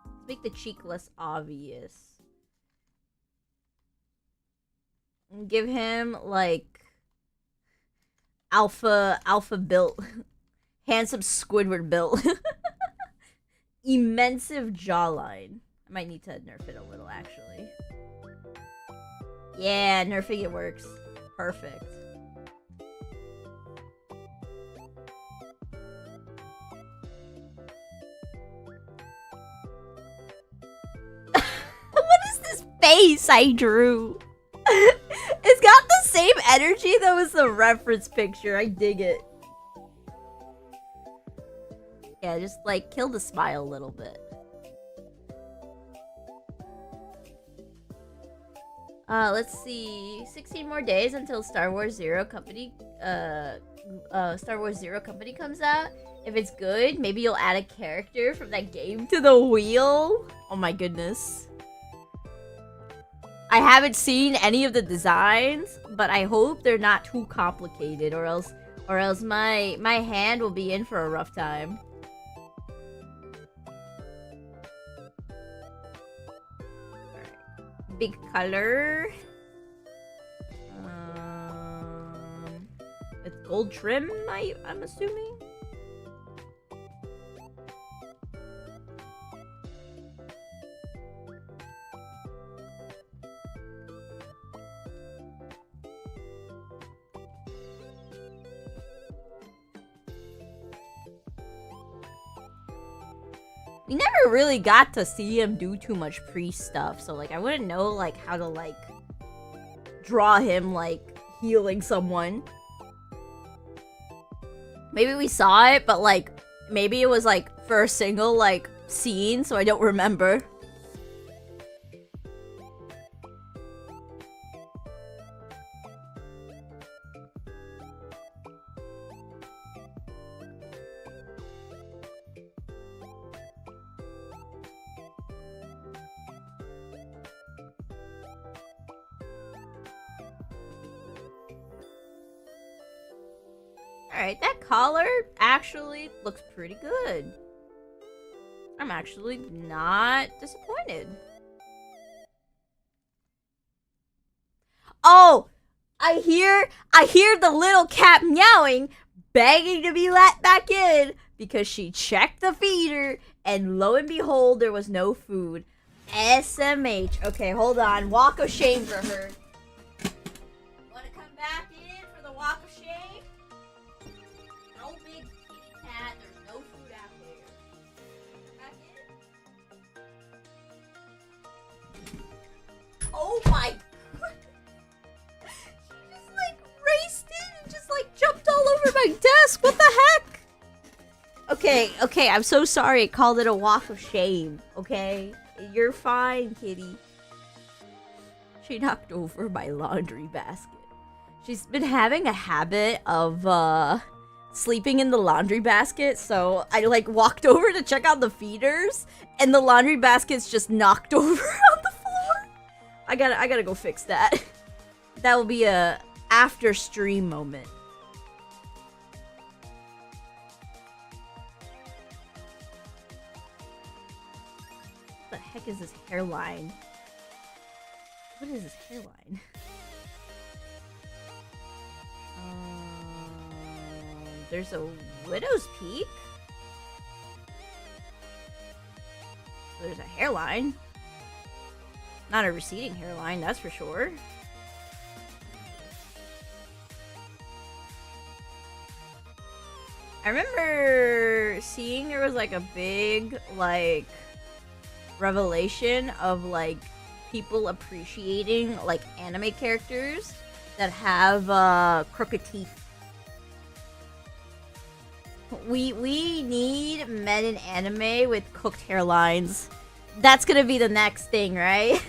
Let's make the cheek less obvious. And give him, like... Alpha built. Handsome Squidward built. Immensive jawline. I might need to nerf it a little, actually. Yeah, nerfing it works. Perfect. What is this face I drew? It's got the same energy that was the reference picture. I dig it. Yeah, just like kill the smile a little bit. Let's see. 16 more days until Star Wars Zero Company comes out. If it's good, maybe you'll add a character from that game to the wheel. Oh my goodness. I haven't seen any of the designs, but I hope they're not too complicated, or else my hand will be in for a rough time. Alright. Big color. With gold trim, I'm assuming. We never really got to see him do too much pre-stuff, so, like, I wouldn't know, like, how to, like, draw him, like, healing someone. Maybe we saw it, but, like, maybe it was, like, for a single, like, scene, so I don't remember. Alright, that collar actually looks pretty good. I'm actually not disappointed. Oh! I hear the little cat meowing, begging to be let back in because she checked the feeder and lo and behold, there was no food. SMH. Okay, hold on. Walk of shame for her. Wanna come back in for the walk of shame? No big kitty cat. There's no food out there. Back in. Oh my god. She just like raced in and just like jumped all over my desk. What the heck? Okay, I'm so sorry. I called it a walk of shame, okay? You're fine, kitty. She knocked over my laundry basket. She's been having a habit of, sleeping in the laundry basket, so I, like, walked over to check out the feeders, and the laundry basket's just knocked over on the floor. I gotta go fix that. That will be a after-stream moment. What the heck is this hairline? What is this hairline? There's a widow's peak. There's a hairline. Not a receding hairline, that's for sure. I remember seeing there was like a big, like, revelation of like people appreciating like anime characters that have crooked teeth. We need men in anime with cooked hairlines. That's gonna be the next thing, right?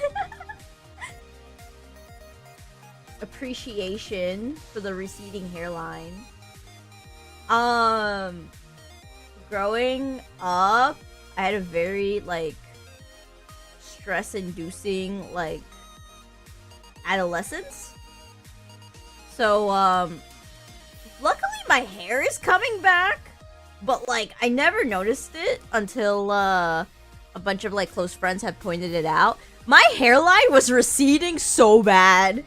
Appreciation for the receding hairline. Growing up, I had a very like stress-inducing like adolescence. So, luckily my hair is coming back, but, like, I never noticed it until, a bunch of, like, close friends had pointed it out. My hairline was receding so bad.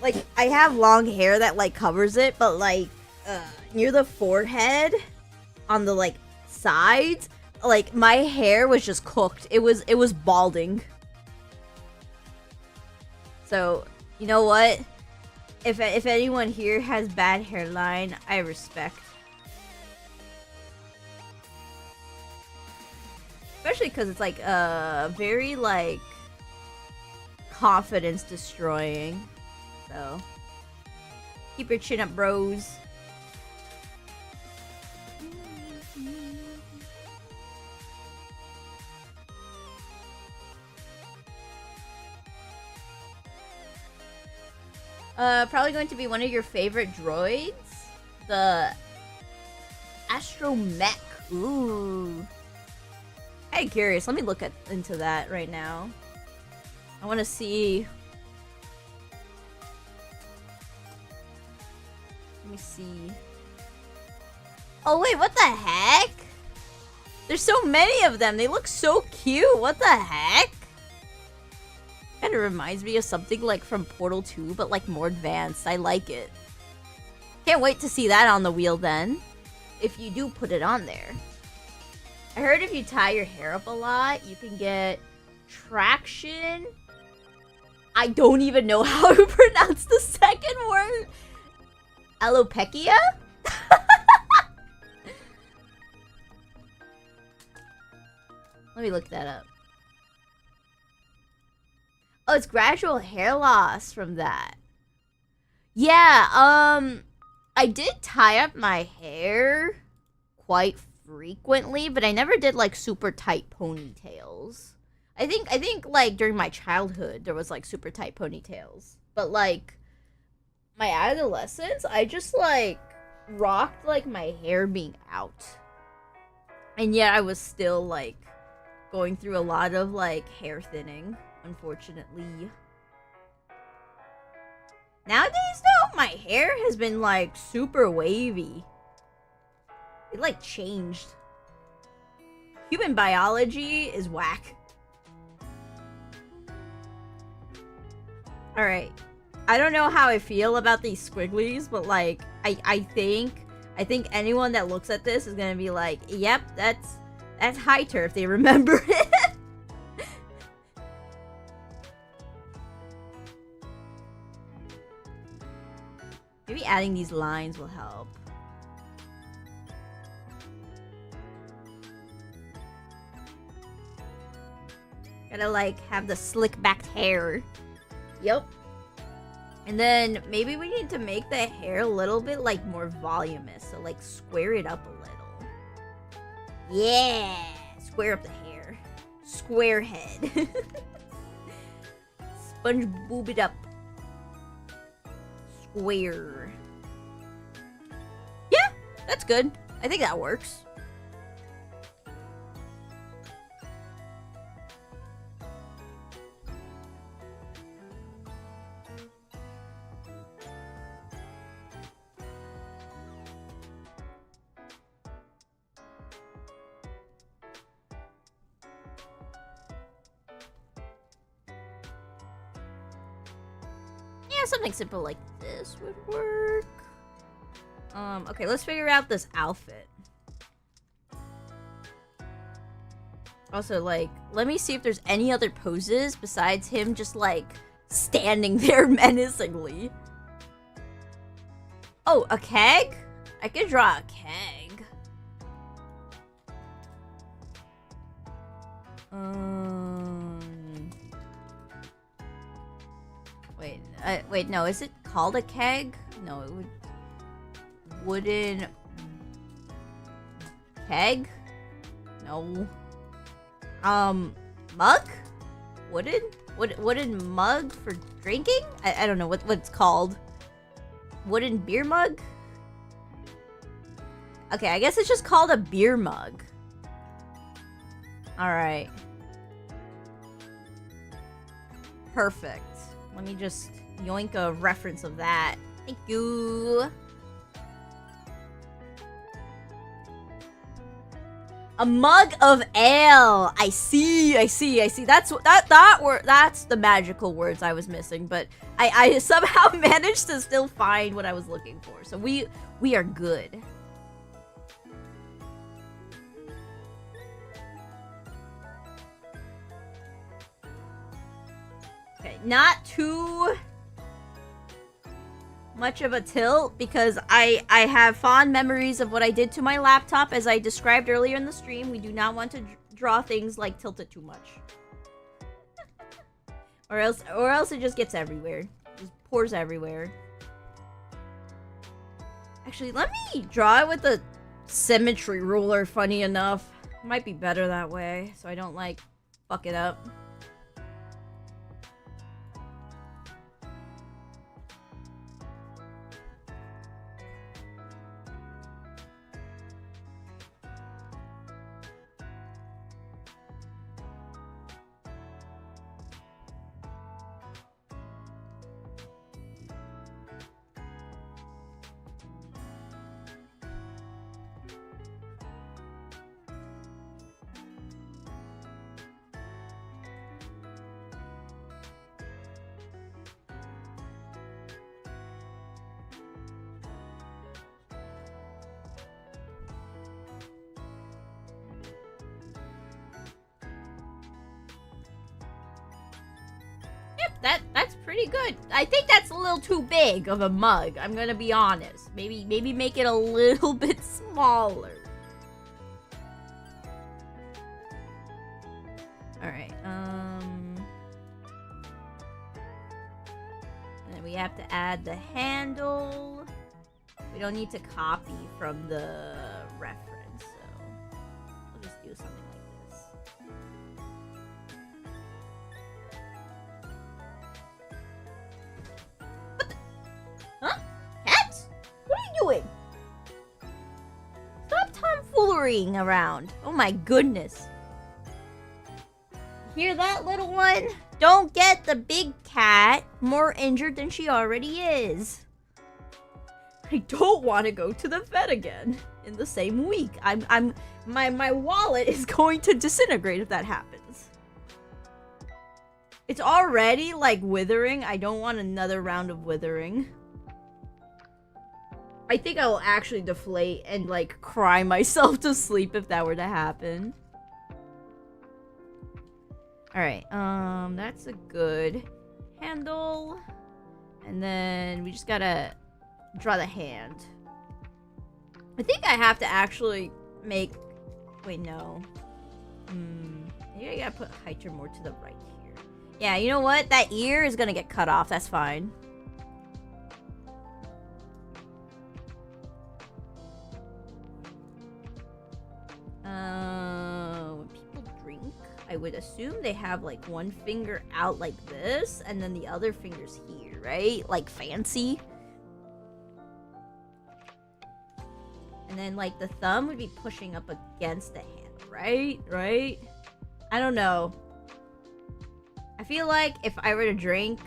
Like, I have long hair that, like, covers it, but, like, near the forehead, on the, like, sides, like, my hair was just cooked. It was balding. So, you know what? If anyone here has bad hairline, I respect. Especially because it's, like, very, like, confidence destroying. So, keep your chin up, bros. Probably going to be one of your favorite droids. The Astromech. Ooh. I'm curious. Let me look into that right now. I want to see. Let me see. Oh wait, what the heck? There's so many of them. They look so cute. What the heck? Kind of reminds me of something like from Portal 2, but like more advanced. I like it. Can't wait to see that on the wheel then. If you do put it on there. I heard if you tie your hair up a lot, you can get traction. I don't even know how to pronounce the second word. Alopecia? Let me look that up. Oh, it's gradual hair loss from that. Yeah, I did tie up my hair quite frequently, but I never did like super tight ponytails. I think like during my childhood there was like super tight ponytails, but like my adolescence, I just like rocked like my hair being out, and yet I was still like going through a lot of like hair thinning, unfortunately. Nowadays though, my hair has been like super wavy. It like changed. Human biology is whack. Alright. I don't know how I feel about these squigglies, but like I think anyone that looks at this is gonna be like, yep, that's high turf. They remember it. Maybe adding these lines will help. Gotta like have the slick backed hair. Yep. And then maybe we need to make the hair a little bit like more voluminous. So like square it up a little. Yeah. Square up the hair. Square head. Sponge boob it up. Square. Yeah, that's good. I think that works. Something simple like this would work. Okay, let's figure out this outfit. Also, like, let me see if there's any other poses besides him just, like, standing there menacingly. Oh, a keg? I could draw a keg. Wait, no, is it called a keg? No, it would... Wooden... Keg? No. Mug? Wooden mug for drinking? I don't know what it's called. Wooden beer mug? Okay, I guess it's just called a beer mug. Alright. Perfect. Let me just yoink a reference of that. Thank you. A mug of ale. I see. That's that's the magical words I was missing, but I somehow managed to still find what I was looking for. So we are good. Okay, not too much of a tilt because I have fond memories of what I did to my laptop as I described earlier in the stream. We do not want to draw things like tilted too much. or else it just gets everywhere. It just pours everywhere. Actually, let me draw it with a symmetry ruler, funny enough. It might be better that way so I don't like fuck it up. That's pretty good. I think that's a little too big of a mug. I'm gonna be honest. Maybe make it a little bit smaller. All right. And then we have to add the handle. We don't need to copy from the reference, so we'll just do something like this. Huh? Cats? What are you doing? Stop tomfoolering around. Oh my goodness. Hear that, little one? Don't get the big cat more injured than she already is. I don't want to go to the vet again in the same week. My wallet is going to disintegrate if that happens. It's already like withering. I don't want another round of withering. I think I will actually deflate and like cry myself to sleep if that were to happen. Alright, that's a good handle. And then we just gotta draw the hand. I think I have to actually make... Wait, no. Maybe I gotta put Hyter more to the right here. Yeah, you know what? That ear is gonna get cut off. That's fine. When people drink, I would assume they have like one finger out like this, and then the other finger's here, right? Like fancy. And then like the thumb would be pushing up against the hand, right? Right? I don't know. I feel like if I were to drink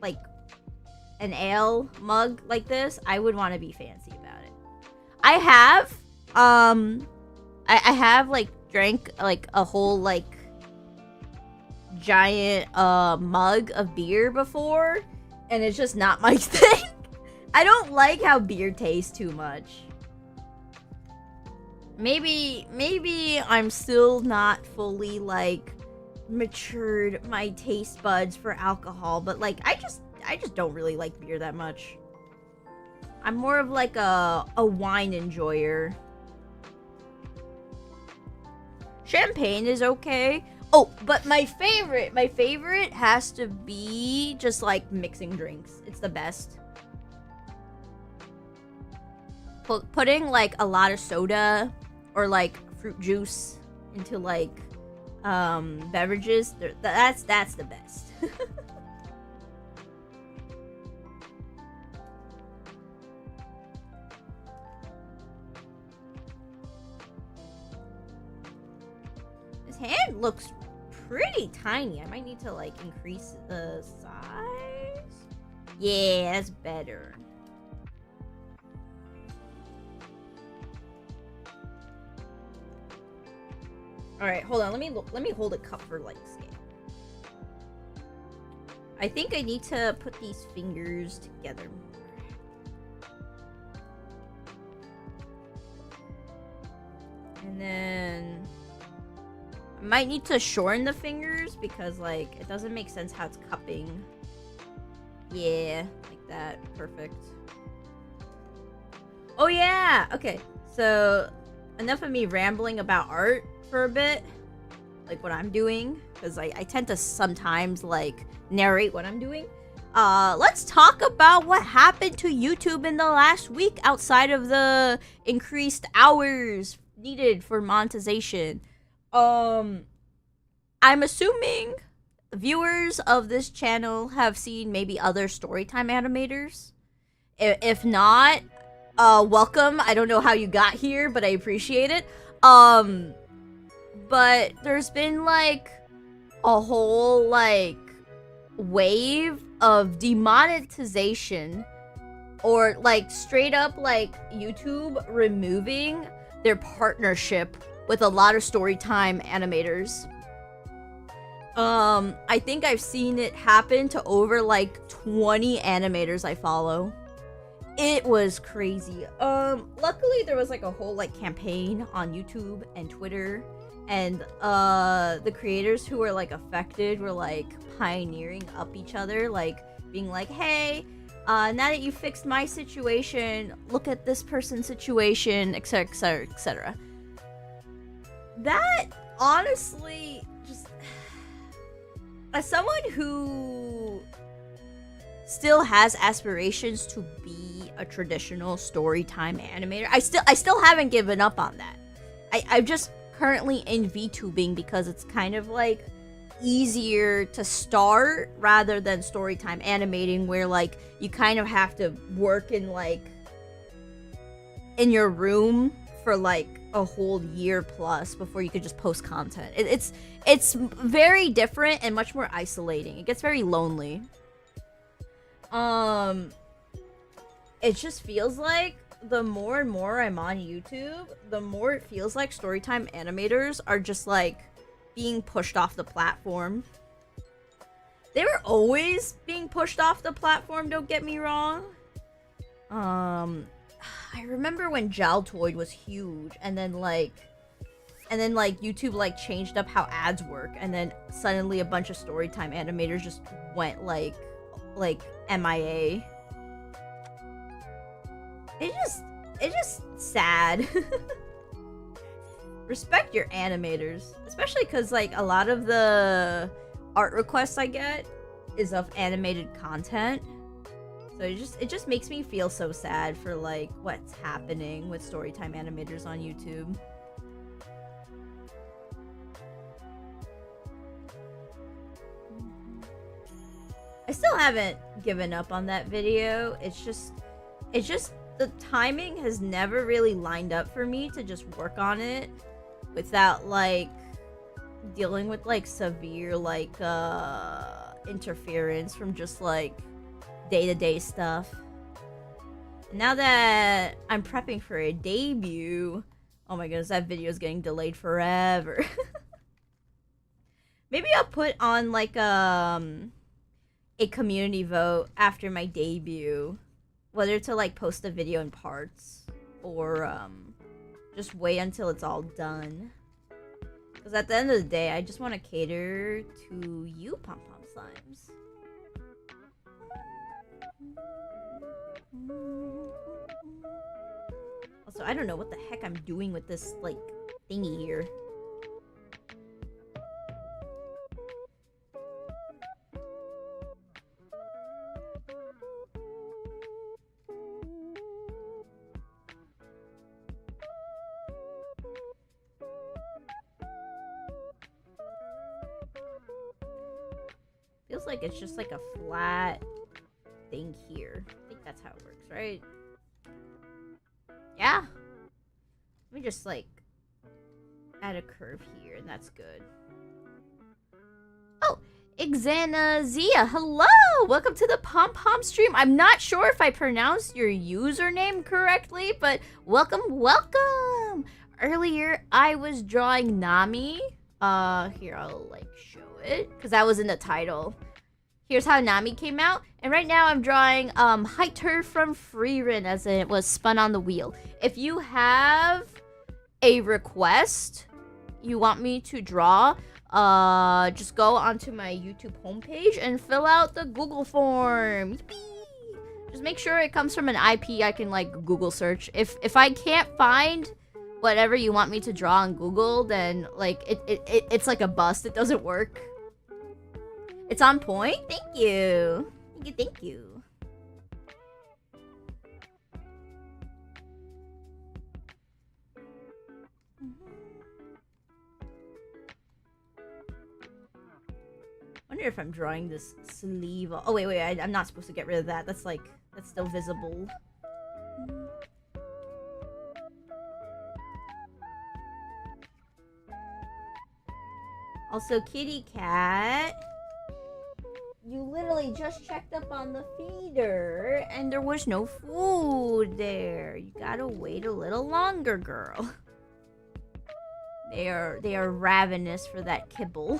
like an ale mug like this, I would want to be fancy about it. I have like drank like a whole like giant mug of beer before, and it's just not my thing. I don't like how beer tastes too much. Maybe I'm still not fully like matured my taste buds for alcohol, but like I just don't really like beer that much. I'm more of like a wine enjoyer. Champagne is okay. Oh, but my favorite has to be just like mixing drinks. It's the best. Putting like a lot of soda or like fruit juice into like beverages, that's the best. This hand looks pretty tiny. I might need to like increase the size. Yeah, that's better. All right, hold on. Let me hold a cup for like scale. I think I need to put these fingers together more. And then I might need to shorten the fingers because like it doesn't make sense how it's cupping. Yeah, like that. Perfect. Oh yeah. Okay. So enough of me rambling about art for a bit, like what I'm doing, because I tend to sometimes like narrate what I'm doing. Let's talk about what happened to YouTube in the last week outside of the increased hours needed for monetization. I'm assuming viewers of this channel have seen maybe other storytime animators. If not, welcome. I don't know how you got here, but I appreciate it. But there's been like a whole like wave of demonetization or like straight up like YouTube removing their partnership with a lot of storytime animators. I think I've seen it happen to over like 20 animators I follow. It was crazy. Luckily there was like a whole like campaign on YouTube and Twitter, and the creators who were like affected were like pioneering up each other, like being like, hey, now that you fixed my situation, look at this person's situation, etc, etc, etc. That honestly just, as someone who still has aspirations to be a traditional storytime animator, I still haven't given up on that. I'm just currently in VTubing because it's kind of like easier to start rather than storytime animating, where like you kind of have to work in like in your room for like a whole year plus before you could just post content. It's very different and much more isolating. It gets very lonely. It just feels like the more and more I'm on YouTube, the more it feels like storytime animators are just like being pushed off the platform. They were always being pushed off the platform, don't get me wrong. I remember when Jaltoid was huge, and then YouTube like changed up how ads work, and then suddenly a bunch of storytime animators just went like MIA. It's just sad. Respect your animators, especially because like a lot of the art requests I get is of animated content. So it just makes me feel so sad for like what's happening with storytime animators on YouTube. I still haven't given up on that video. It's just the timing has never really lined up for me to just work on it without like dealing with like severe like interference from just like day-to-day stuff. Now that I'm prepping for a debut, oh my goodness, that video is getting delayed forever. Maybe I'll put on like a community vote after my debut, whether to like post the video in parts or just wait until it's all done. Because at the end of the day, I just want to cater to you, Pom Pom Slimes. Also, I don't know what the heck I'm doing with this like thingy here. Feels like it's just like a flat thing here. I think that's how it works, right? Yeah. Let me just like add a curve here, and that's good. Oh, Ixana Zia, hello! Welcome to the Pom Pom stream. I'm not sure if I pronounced your username correctly, but welcome, welcome! Earlier, I was drawing Nami. Here, I'll, like, show it, because that was in the title. Here's how Nami came out. And right now, I'm drawing, Hiked Her from Freerin as it was spun on the wheel. If you have a request you want me to draw, just go onto my YouTube homepage and fill out the Google form. Yippee! Just make sure it comes from an IP I can like Google search. If I can't find whatever you want me to draw on Google, then like it's like a bust. It doesn't work. It's on point. Thank you. Thank you. I wonder if I'm drawing this sleeve. Oh wait, I'm not supposed to get rid of that. That's like, that's still visible. Also, kitty cat, you literally just checked up on the feeder and there was no food there. You gotta wait a little longer, girl. They are ravenous for that kibble.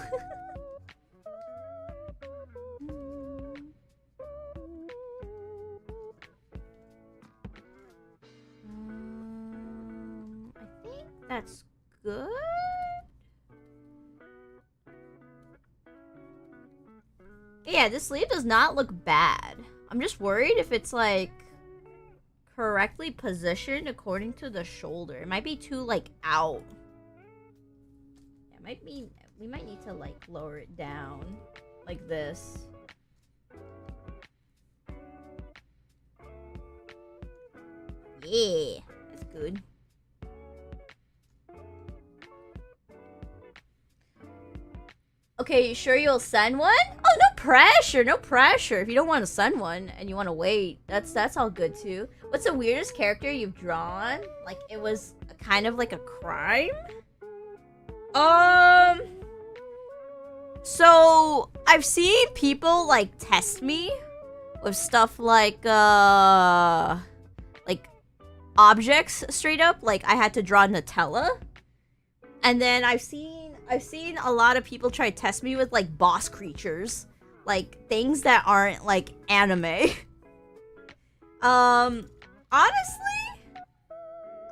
I think that's good. Yeah, this sleeve does not look bad. I'm just worried if it's like correctly positioned according to the shoulder. It might be too like out. Yeah, it might be, we might need to like lower it down like this. Yeah, that's good. Okay, you sure you'll send one? Oh, no pressure, no pressure. If you don't want to send one and you want to wait, that's all good too. What's the weirdest character you've drawn? Like it was kind of like a crime? So I've seen people like test me with stuff like objects straight up. Like I had to draw Nutella. And then I've seen a lot of people try to test me with like boss creatures, like things that aren't like anime. Honestly,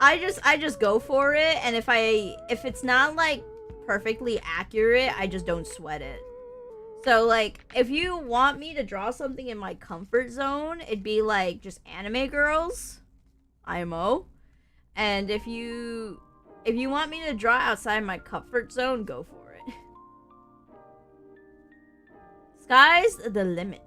I just go for it, and if it's not like perfectly accurate, I just don't sweat it. So like if you want me to draw something in my comfort zone, it'd be like just anime girls, IMO. And if you want me to draw outside my comfort zone, go for it. Sky's the limit.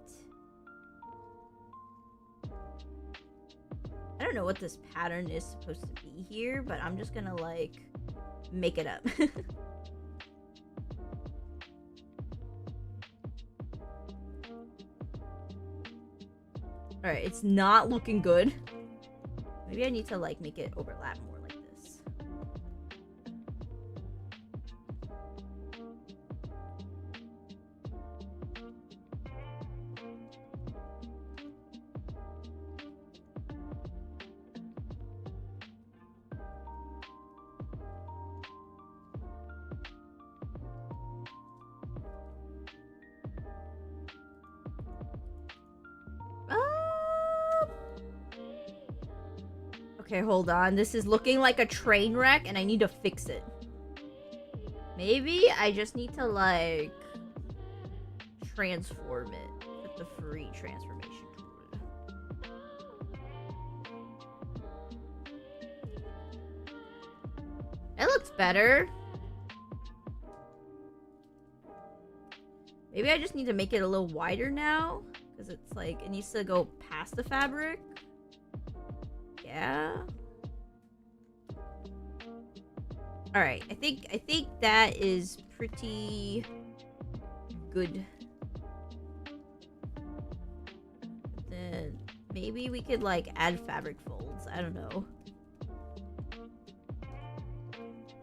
I don't know what this pattern is supposed to be here, but I'm just gonna like make it up. Alright, it's not looking good. Maybe I need to like make it overlap more like this. Okay, hold on. This is looking like a train wreck and I need to fix it. Maybe I just need to like transform it with the free transformation tool. That looks better. Maybe I just need to make it a little wider now, because it's like it needs to go past the fabric. Yeah. All right. I think that is pretty good. Then maybe we could like add fabric folds. I don't know.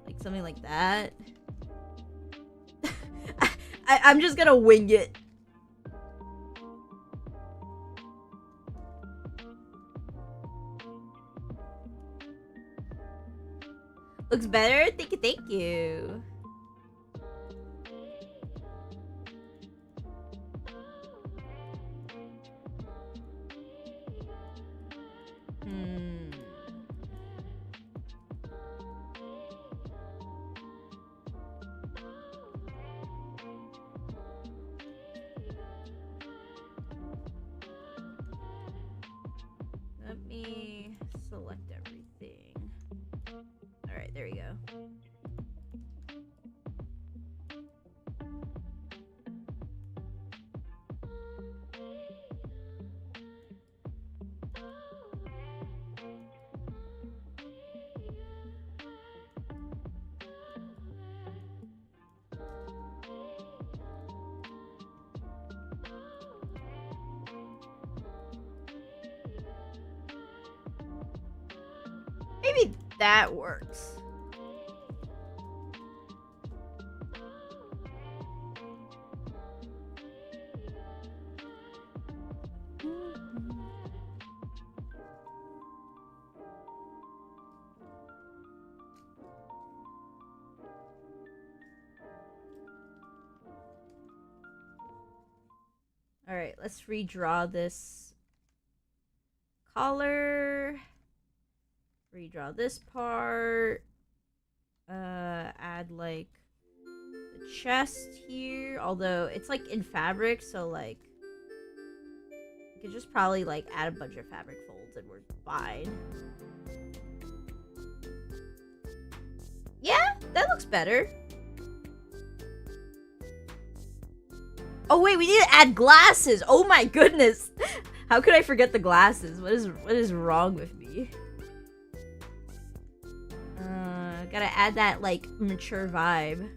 Like something like that. I'm just gonna wing it. Looks better? Thank you, thank you. Let me select everything. Alright, there we go. Maybe that works. All right, let's redraw this collar. Redraw this part. Add like the chest here. Although it's like in fabric, so like you could just probably like add a bunch of fabric folds and we're fine. Yeah, that looks better. Oh wait, we need to add glasses. Oh my goodness. How could I forget the glasses? What is wrong with me? Gotta add that like mature vibe.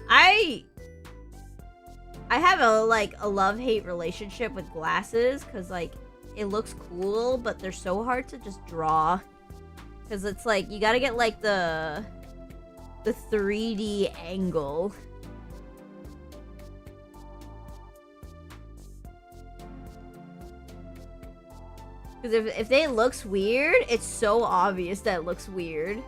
I have a love-hate relationship with glasses because like it looks cool, but they're so hard to just draw. Because it's like you gotta get like the 3D angle. Because if they looks weird, it's so obvious that it looks weird.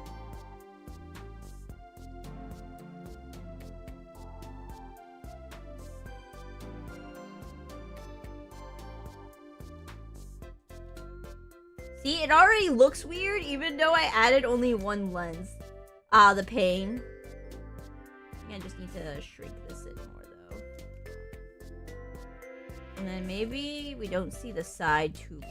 See, it already looks weird even though I added only one lens. Ah, the pain. I just need to shrink this in more though. And then maybe we don't see the side too much.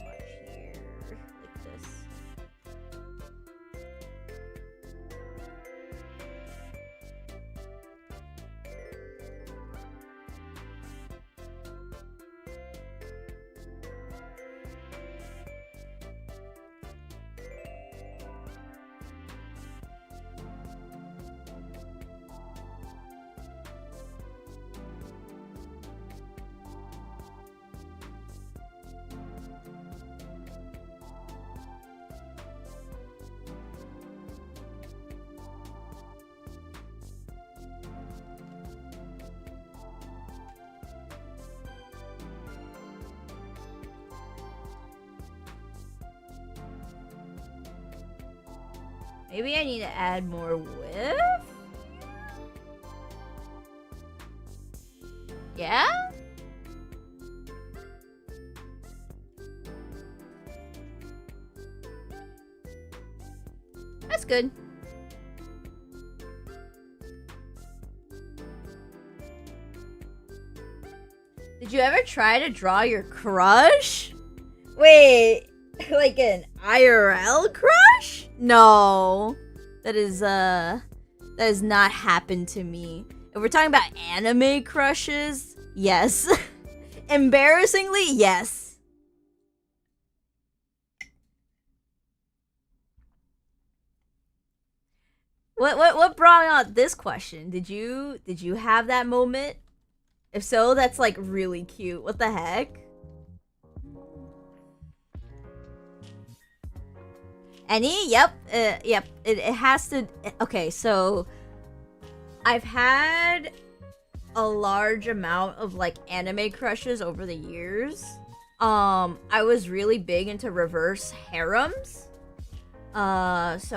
Maybe I need to add more width? Yeah? That's good. Did you ever try to draw your crush? Wait, like an IRL crush? No. That has not happened to me. If we're talking about anime crushes, yes. Embarrassingly, yes. What brought out this question? Did you have that moment? If so, that's like really cute. What the heck? Any? Yep. Yep. It has to. Okay, so I've had a large amount of like anime crushes over the years. I was really big into reverse harems. So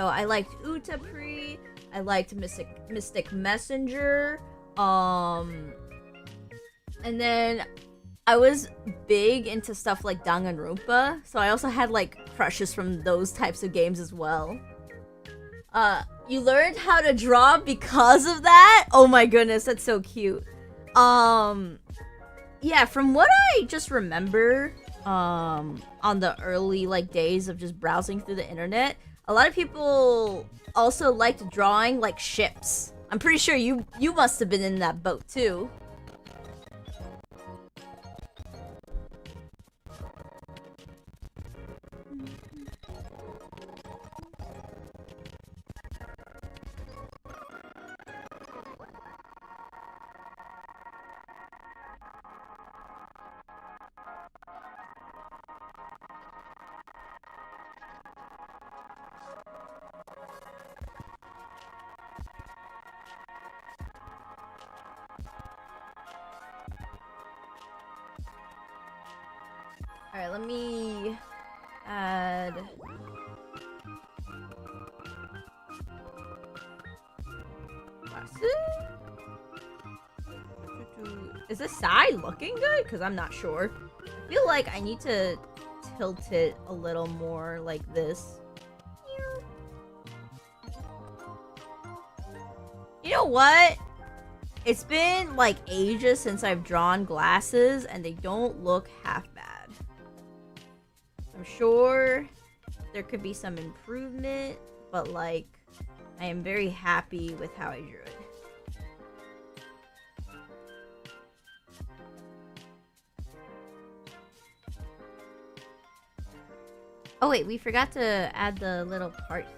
I liked Utapri, I liked Mystic Messenger, and then I was big into stuff like Danganronpa, so I also had like crushes from those types of games as well. You learned how to draw because of that? Oh my goodness, that's so cute. Yeah, from what I just remember, on the early like days of just browsing through the internet, a lot of people also liked drawing like ships. I'm pretty sure you must have been in that boat too. Alright, let me add... Is this side looking good? Because I'm not sure. I feel like I need to tilt it a little more like this. You know what? It's been like ages since I've drawn glasses and they don't look half bad. I'm sure there could be some improvement, but like I am very happy with how I drew it. Oh wait, we forgot to add the little part here.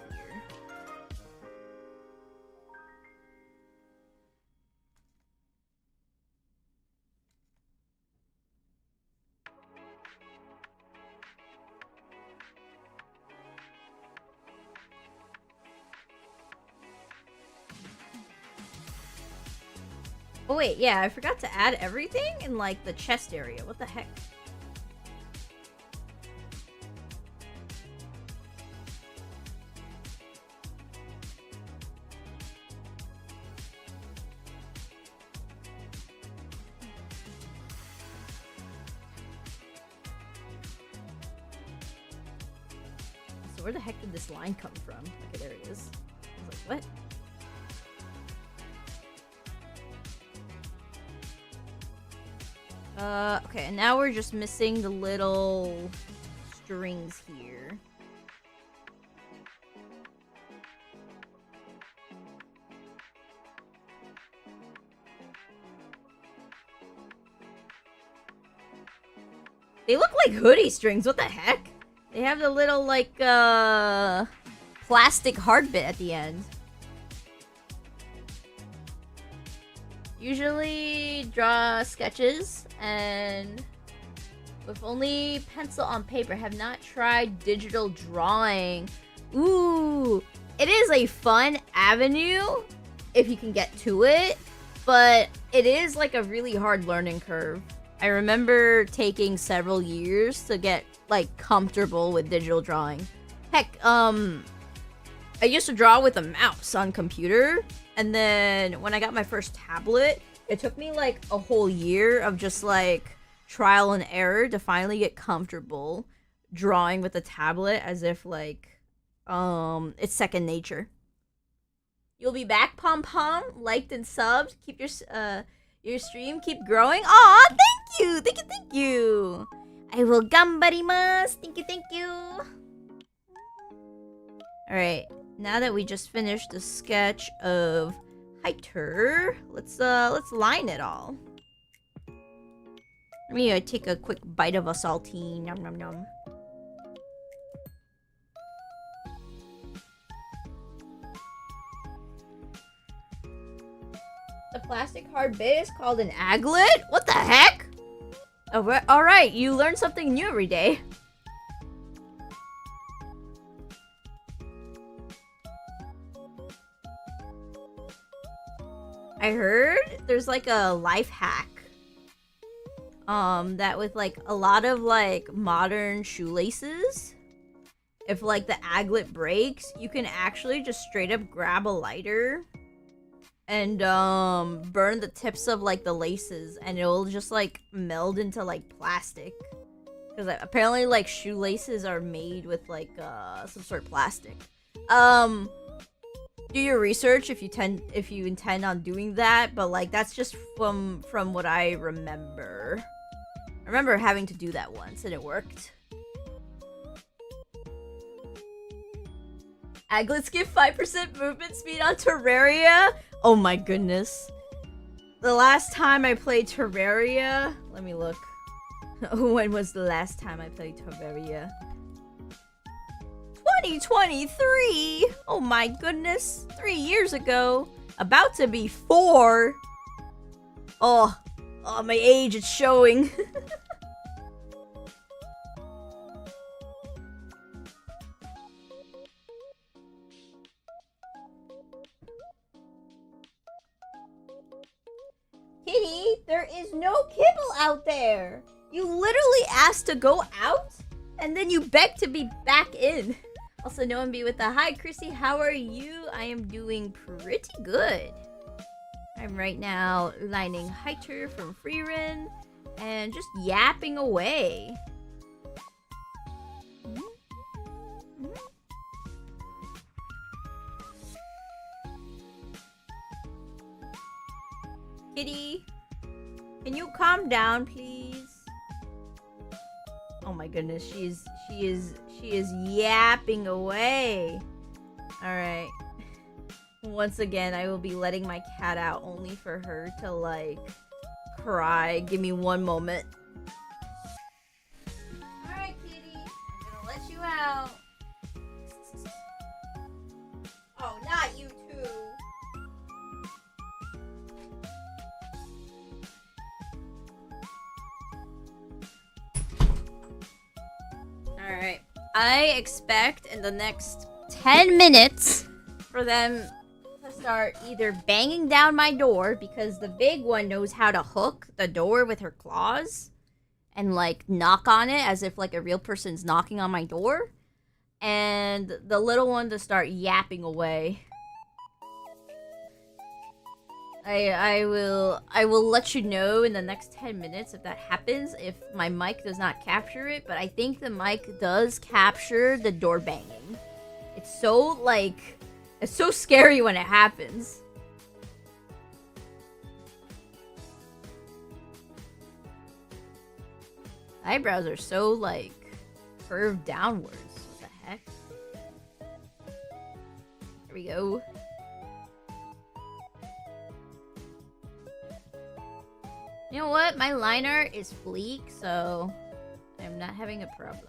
Oh wait, yeah, I forgot to add everything in like the chest area. What the heck? So where the heck did this line come from? Okay, there it is. I was like, what? Okay, and now we're just missing the little strings here. They look like hoodie strings, what the heck? They have the little, like, plastic hard bit at the end. Usually draw sketches and with only pencil on paper. Have not tried digital drawing. Ooh, it is a fun avenue if you can get to it, but it is like a really hard learning curve. I remember taking several years to get like comfortable with digital drawing. Heck, I used to draw with a mouse on computer, and then when I got my first tablet, it took me like a whole year of just like trial and error to finally get comfortable drawing with a tablet as if like it's second nature. You'll be back, Pom Pom, liked and subbed. Keep your stream keep growing. Aw, thank you, thank you, thank you. I will gambarimasu. Thank you. All right, now that we just finished the sketch of Heiter, let's line it all. Let me take a quick bite of a saltine. Nom nom nom. The plastic hard bit is called an aglet? What the heck? Oh, alright, you learn something new every day. I heard there's like a life hack. That with like a lot of like modern shoelaces, if like the aglet breaks, you can actually just straight up grab a lighter and burn the tips of like the laces, and it'll just like meld into like plastic. Because apparently like shoelaces are made with like some sort of plastic. Do your research if you intend on doing that, but like that's just from what I remember. I remember having to do that once and it worked. Aglets give 5% movement speed on Terraria? Oh my goodness. The last time I played Terraria, let me look. When was the last time I played Terraria? 2023! Oh my goodness. 3 years ago. About to be 4. Oh, my age is showing. Kitty, there is no kibble out there. You literally asked to go out, and then you begged to be back in. Also, no one be with the hi, Chrissy. How are you? I am doing pretty good. I'm right now lining Heiter from Freerin and just yapping away. Kitty, can you calm down, please? Oh my goodness, she is yapping away. All right. Once again, I will be letting my cat out only for her to like cry. Give me one moment. All right, Kitty, I'm gonna let you out. Oh, not you too. Alright. I expect in the next 10 minutes for them to start either banging down my door, because the big one knows how to hook the door with her claws and like knock on it as if like a real person's knocking on my door, and the little one to start yapping away. I will let you know in the next 10 minutes if that happens, if my mic does not capture it, but I think the mic does capture the door banging. It's so scary when it happens. Eyebrows are so like curved downwards. What the heck? There we go. You know what? My line art is bleak, so I'm not having a problem.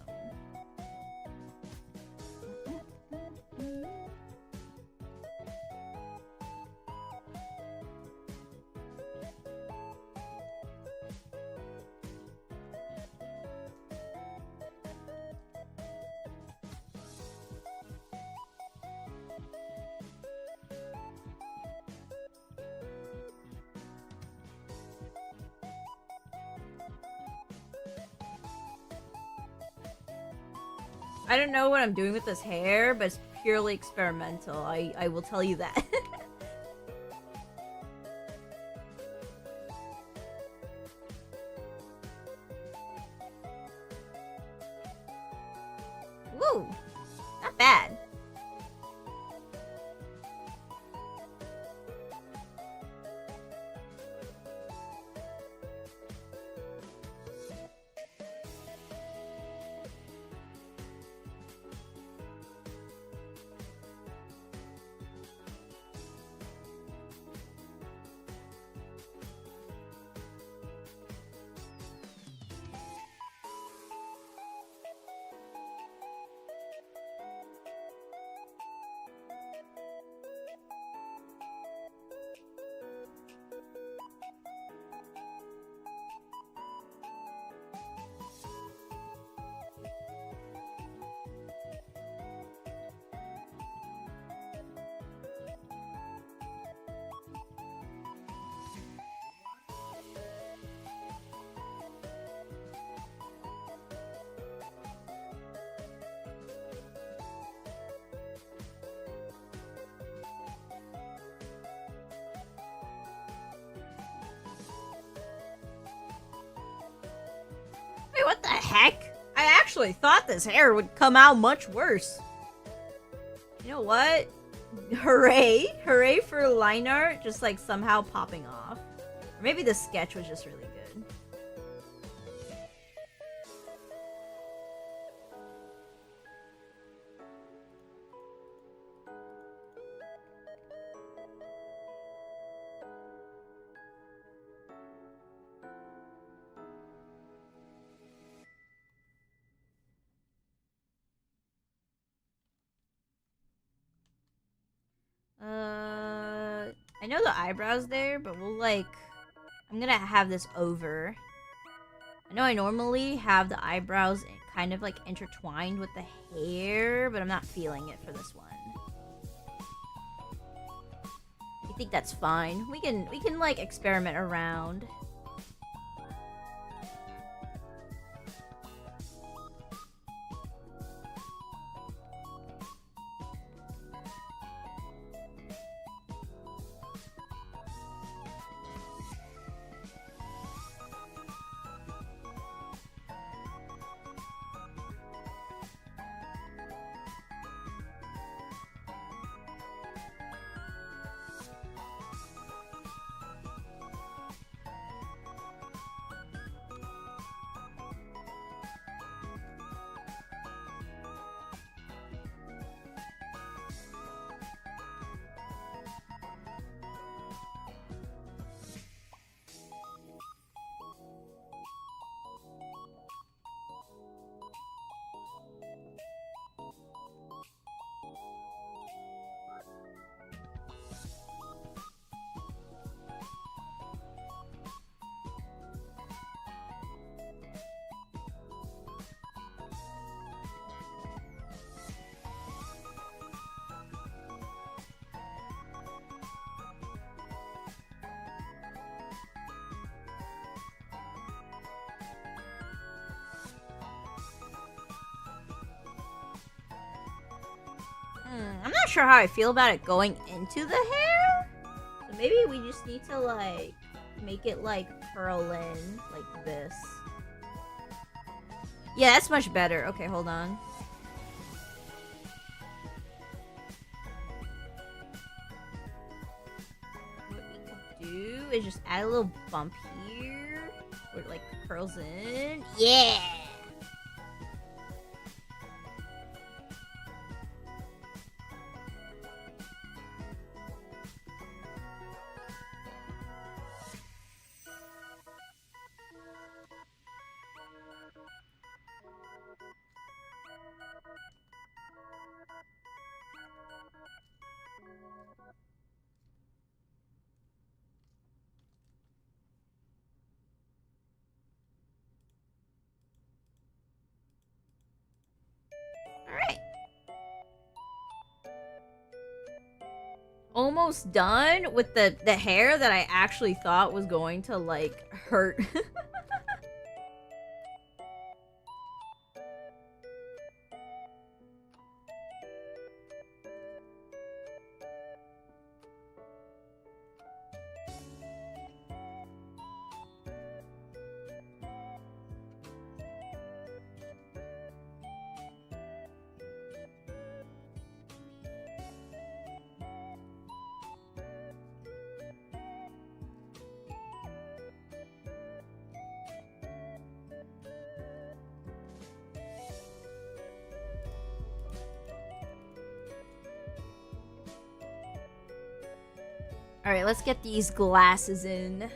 I don't know what I'm doing with this hair, but it's purely experimental. I will tell you that. Woo! Not bad. what the heck? I actually thought this hair would come out much worse. You know what? Hooray. Hooray for line art just like somehow popping off. Or maybe the sketch was just really good. I know the eyebrows there, but we'll like... I'm gonna have this over. I know I normally have the eyebrows kind of like intertwined with the hair, but I'm not feeling it for this one. I think that's fine. We can like experiment around. I'm not sure how I feel about it going into the hair. So maybe we just need to like make it like curl in like this. Yeah, that's much better. Okay, hold on. What we could do is just add a little bump here where it like curls in. Yeah! Almost done with the hair that I actually thought was going to like hurt. Alright, let's get these glasses in.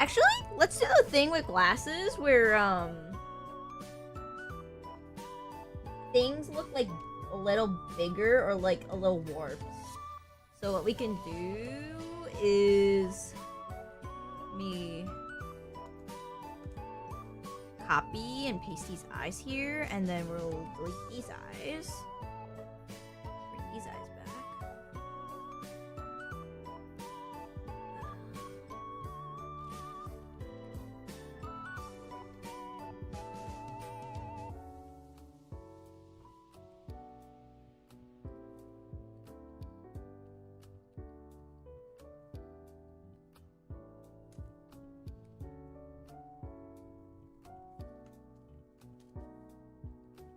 Actually, let's do the thing with glasses where things look like a little bigger or like a little warped. So what we can do is me copy and paste these eyes here, and then we'll delete these eyes. Bring these eyes back.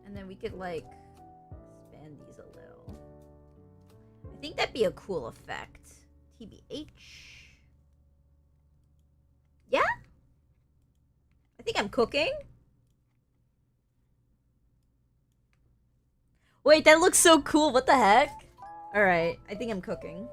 And then we could like expand these a little. I think that'd be a cool effect. TBH. Yeah? I think I'm cooking. Wait, that looks so cool. What the heck? Alright, I think I'm cooking.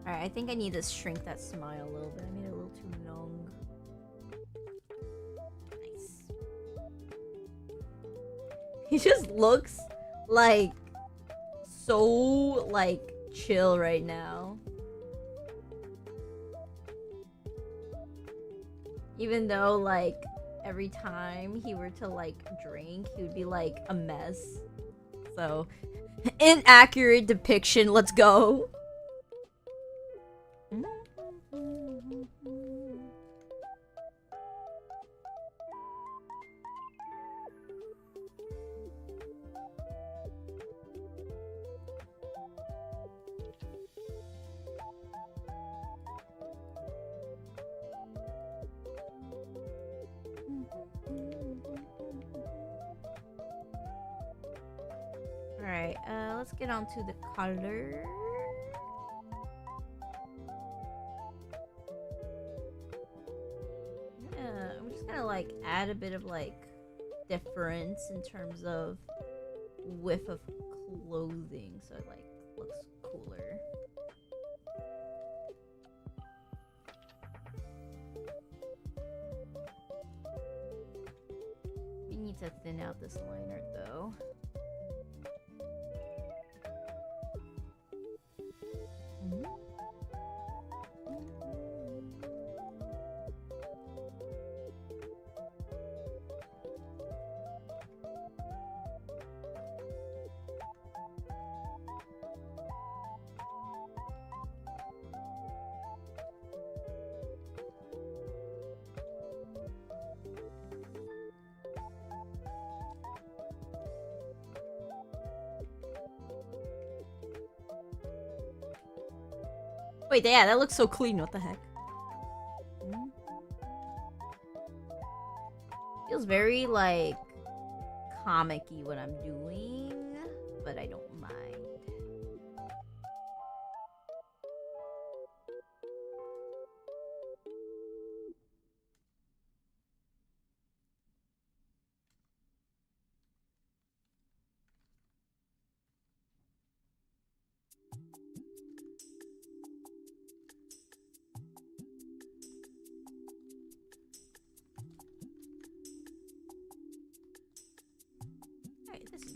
Alright, I think I need to shrink that smile a little bit. I made it a little too long. Nice. He just looks like so like chill right now. Even though like every time he were to like drink, he would be like a mess. So inaccurate depiction, let's go. Alright, let's get on to the color. Yeah, I'm just gonna like add a bit of like difference in terms of width of clothing so it like looks cooler. We need to thin out this liner though. Wait, yeah, that looks so clean. What the heck? Feels very, like, comic-y what I'm doing, but I don't mind.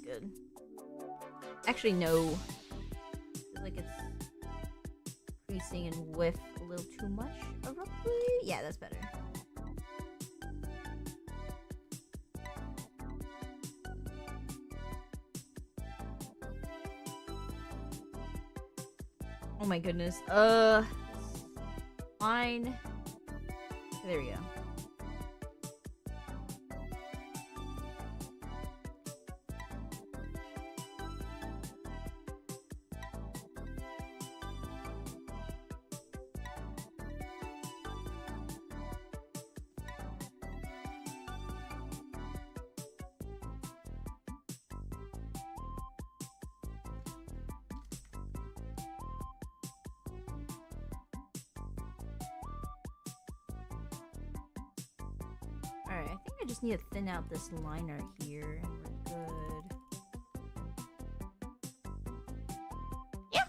Good. Actually, no. Feels like it's creasing and width a little too much abruptly. Yeah, that's better. Oh my goodness. Fine. There we go. I just need to thin out this liner here and we're good. Yeah.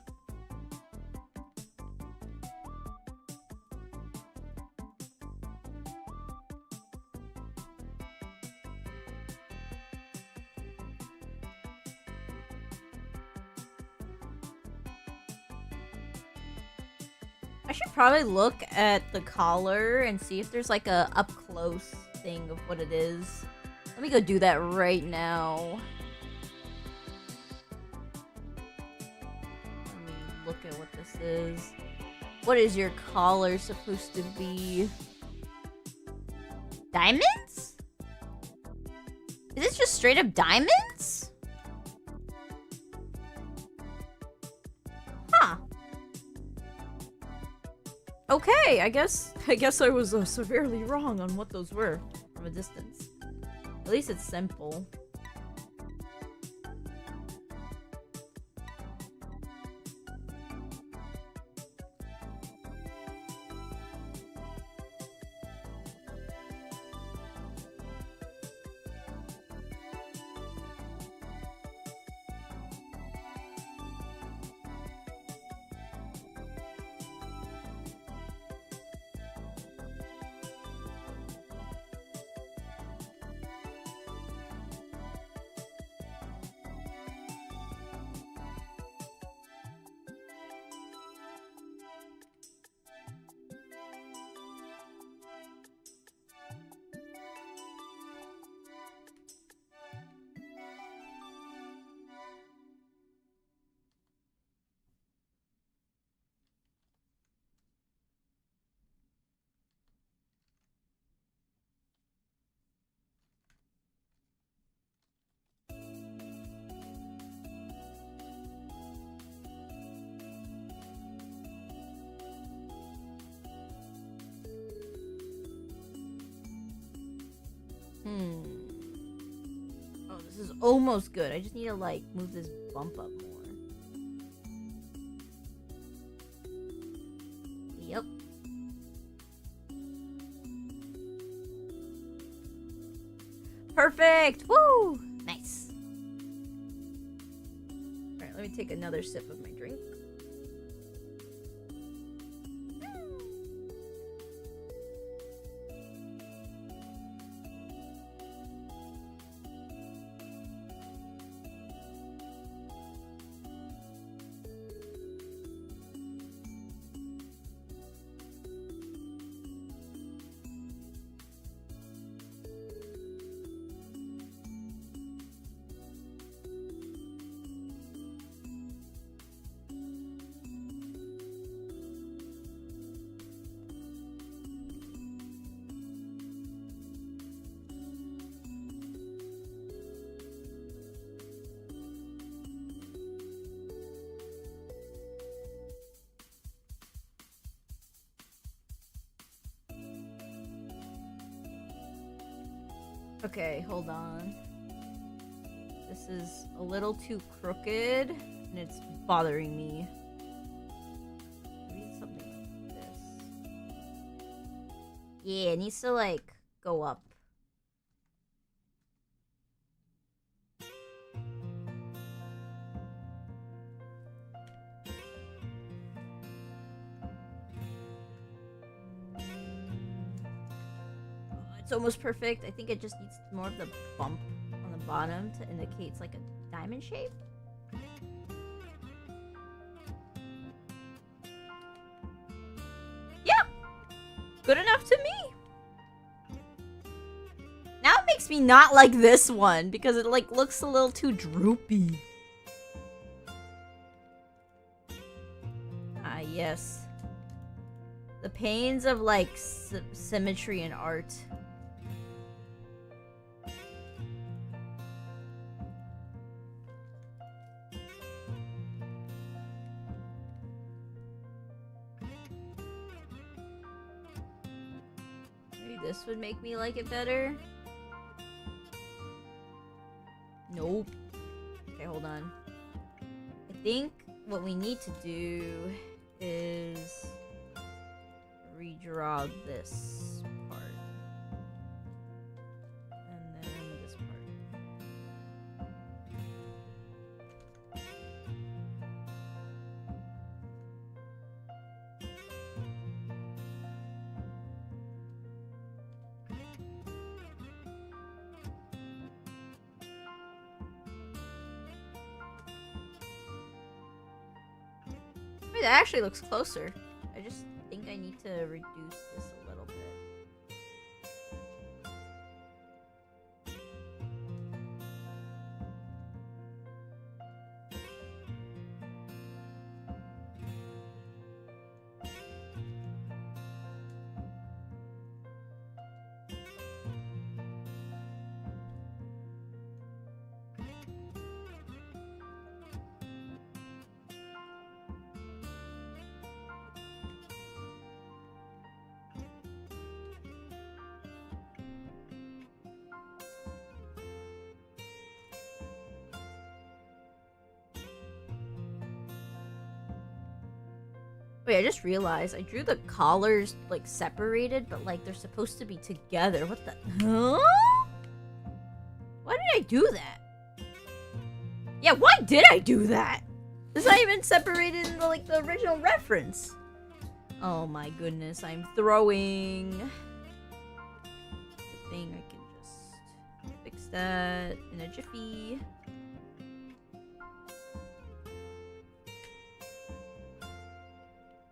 I should probably look at the collar and see if there's like a up close thing of what it is. Let me go do that right now. Let me look at what this is. What is your collar supposed to be? Diamonds? Is this just straight up diamonds? Huh. Okay, I guess I was severely wrong on what those were from a distance. At least it's simple. Oh, this is almost good. I just need to, like, move this bump up more. Yep. Perfect! Woo! Nice. Alright, let me take another sip of my drink. Okay, hold on. This is a little too crooked, and it's bothering me. Maybe something like this. Yeah, it needs to, like, go up. It's almost perfect. I think it just needs more of the bump on the bottom to indicate it's like a diamond shape. Yeah! Good enough to me! Now it makes me not like this one because it like looks a little too droopy. Ah, yes. The pains of like symmetry in art. This would make me like it better. Nope. Okay, hold on. I think what we need to do is redraw this part. Wait, that actually looks closer. I just think I need to reduce this a little bit. Wait, I just realized I drew the collars like separated, but like they're supposed to be together. What the? Huh? Why did I do that? Yeah, why did I do that? It's not even separated in the, like the original reference. Oh my goodness, I'm throwing. Good thing I can just fix that in a jiffy.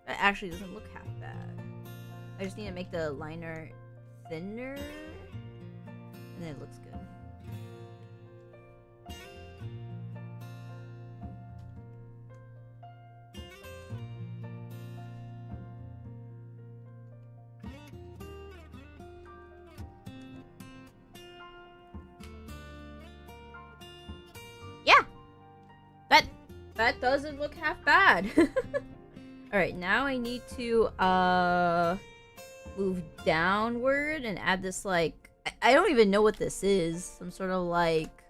That actually doesn't look half bad. I just need to make the liner thinner, and then it looks good. Yeah! That doesn't look half bad. Alright, now I need to, move downward and add this, like... I don't even know what this is. Some sort of, like,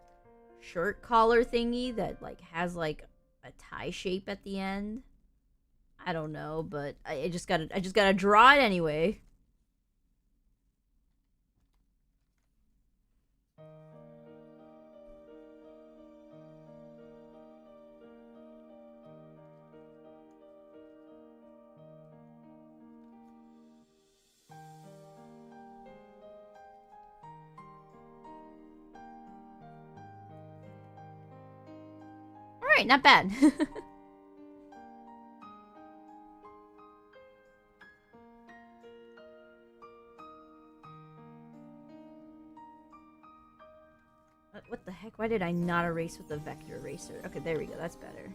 shirt collar thingy that, like, has, like, a tie shape at the end. I don't know, but I just gotta draw it anyway. Alright, not bad. What the heck? Why did I not erase with the vector eraser? Okay, there we go. That's better.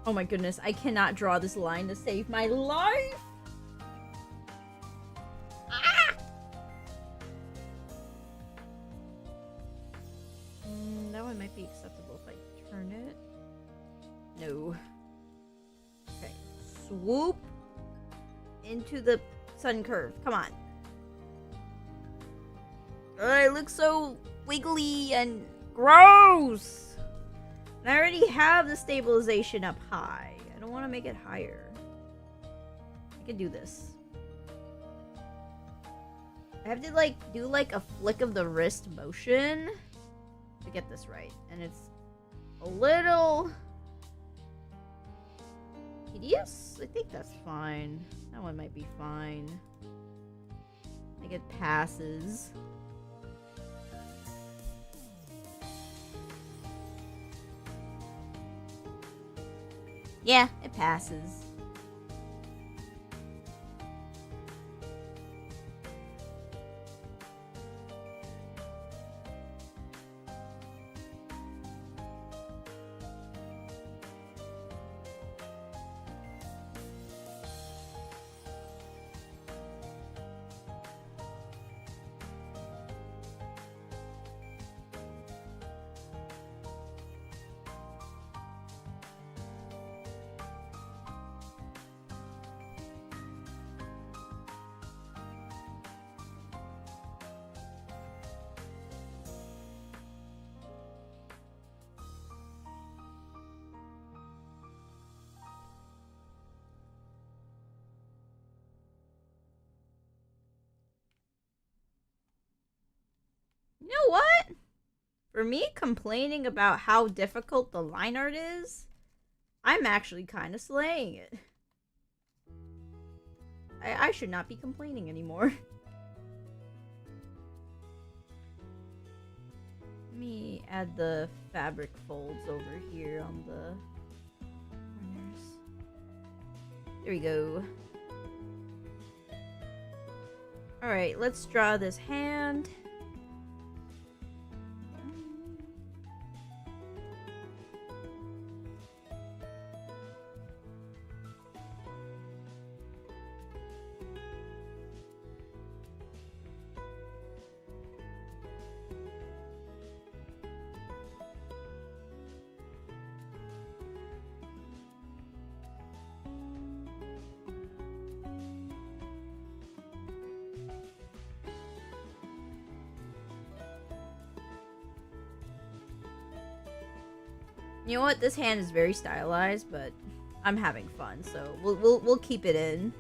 Oh my goodness, I cannot draw this line to save my life! Ah! That one might be acceptable if I turn it. No. Okay, swoop into the sun curve. Come on. It looks so wiggly and gross! And I already have the stabilization up high. I don't want to make it higher. I can do this. I have to like do like a flick of the wrist motion to get this right. And it's a little tedious. I think that's fine. That one might be fine. Like it passes. Yeah, it passes. For me, complaining about how difficult the line art is, I'm actually kind of slaying it. I should not be complaining anymore. Let me add the fabric folds over here on the corners. There we go. Alright, let's draw this hand. You know what? This hand is very stylized, but I'm having fun, so we'll keep it in.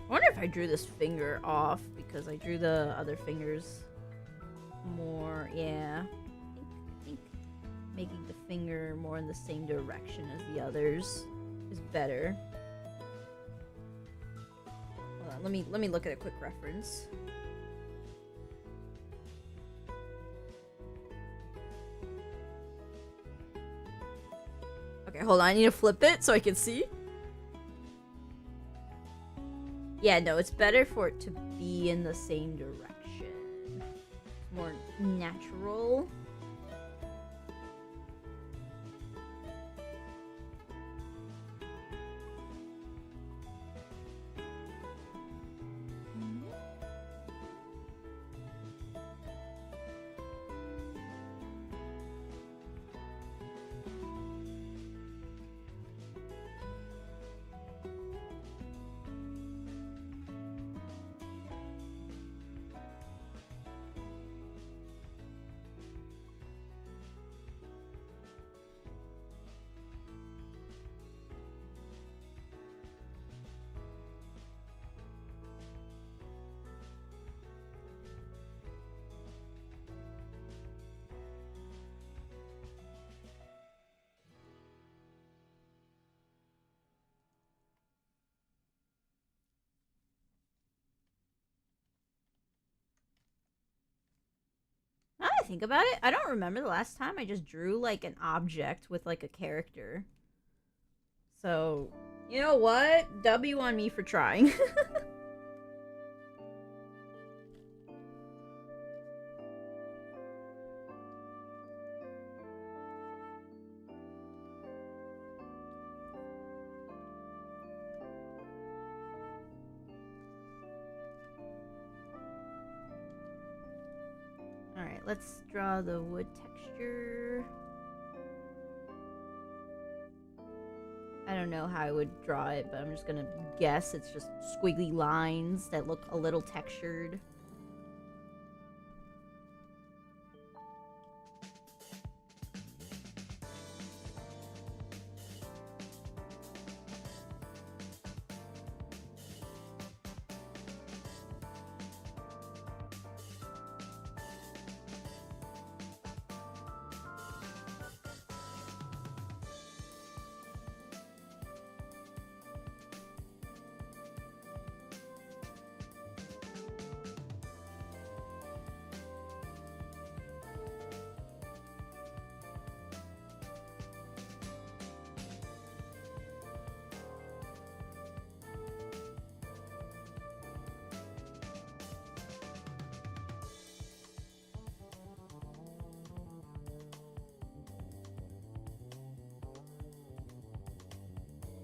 I wonder if I drew this finger off because I drew the other fingers more. Yeah, I think making the finger more in the same direction as the others is better. Hold on, let me look at a quick reference. Okay, hold on. I need to flip it so I can see. Yeah, no, it's better for it to be in the same direction. It's more natural. Now that I think about it, I don't remember the last time I just drew like an object with like a character. So, you know what? W on me for trying. Alright, let's draw the wood texture. I don't know how I would draw it, but I'm just gonna guess it's just squiggly lines that look a little textured.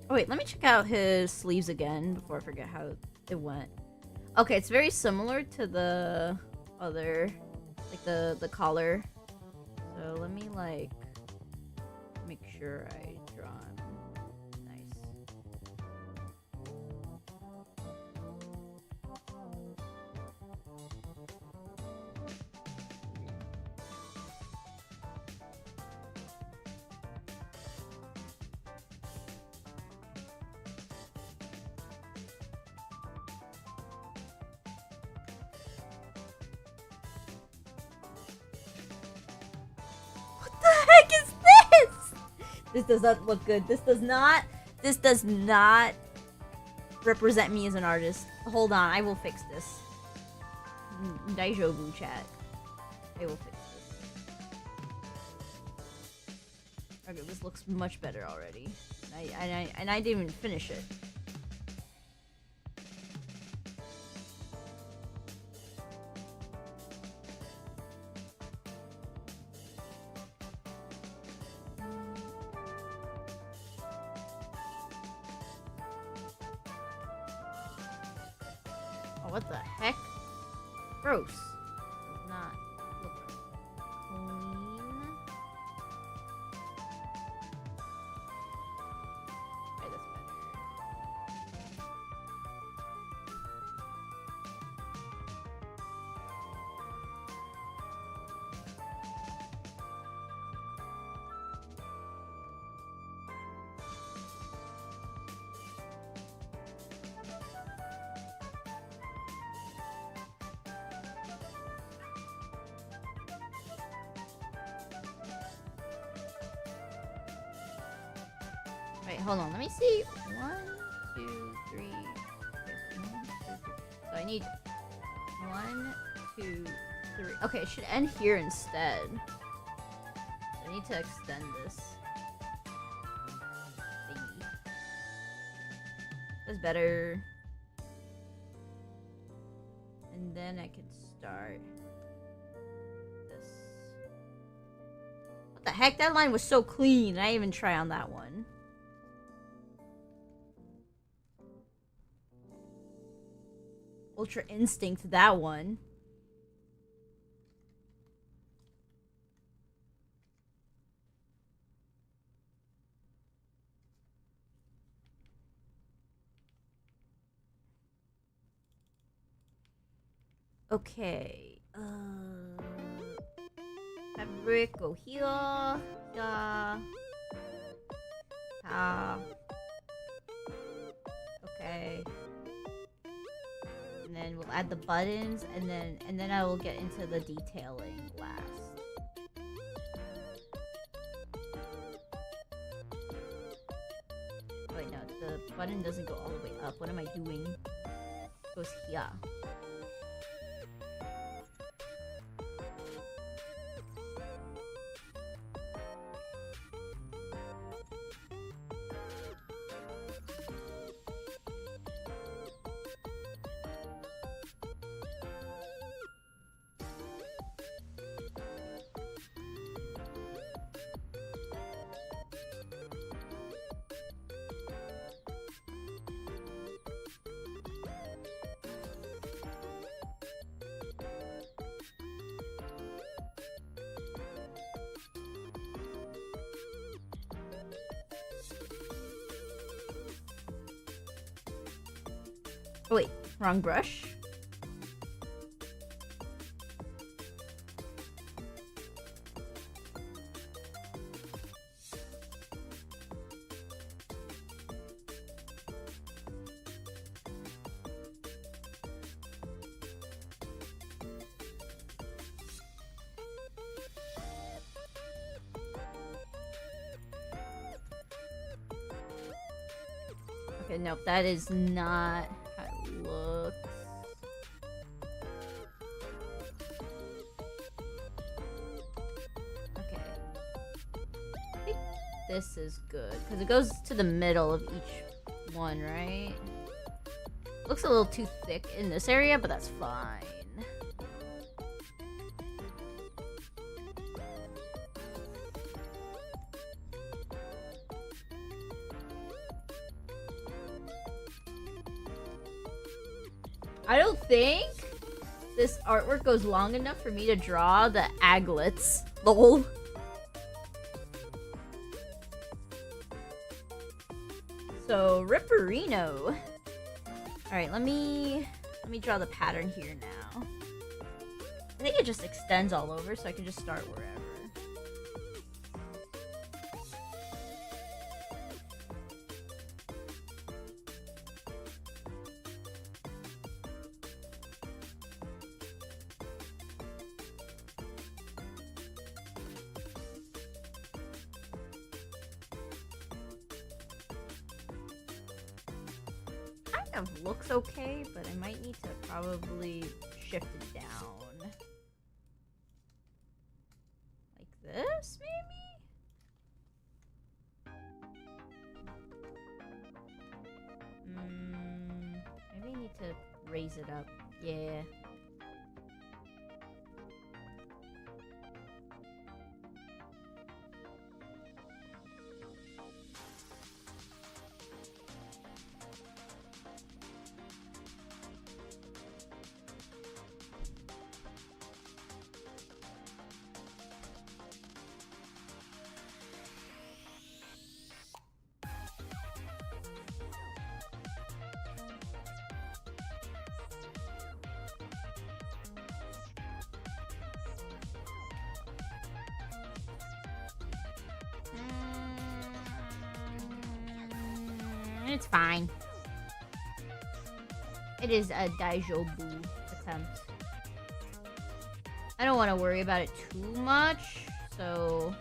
Oh wait, let me check out his sleeves again before I forget how it went. Okay, it's very similar to the other like the collar. So let me like make sure I draw him nice. Heck is this? This does not look good. This does not represent me as an artist. Hold on, I will fix this. Daijobu chat. I will fix this. Okay, this looks much better already. And I didn't even finish it. What the heck? Gross. Does not look clean. Alright, that's better. Wait, hold on. Let me see. 1, 2, 3. Okay, 1, 2, 3. So I need 1, 2, 3. Okay, it should end here instead. I need to extend this. Thingy. That's better. And then I can start this. What the heck? That line was so clean. I didn't even try on that one. Ultra Instinct, that one. Okay. Fabric, go here. Yeah. Okay. And then we'll add the buttons, and then I will get into the detailing last. Wait, no, the button doesn't go all the way up. What am I doing? It goes here. Oh, wait, wrong brush. Okay, nope, that is not how it looks. Okay. I think this is good, because it goes to the middle of each one, right? Looks a little too thick in this area, but that's fine. I don't think this artwork goes long enough for me to draw the aglets. Lol. So, Ripperino. Alright, let me draw the pattern here now. I think it just extends all over, so I can just start wherever. Looks okay, but I might need to probably shift it down. Like this, maybe? Maybe I need to raise it up. Yeah. It's fine. It is a daijobu attempt. I don't want to worry about it too much, so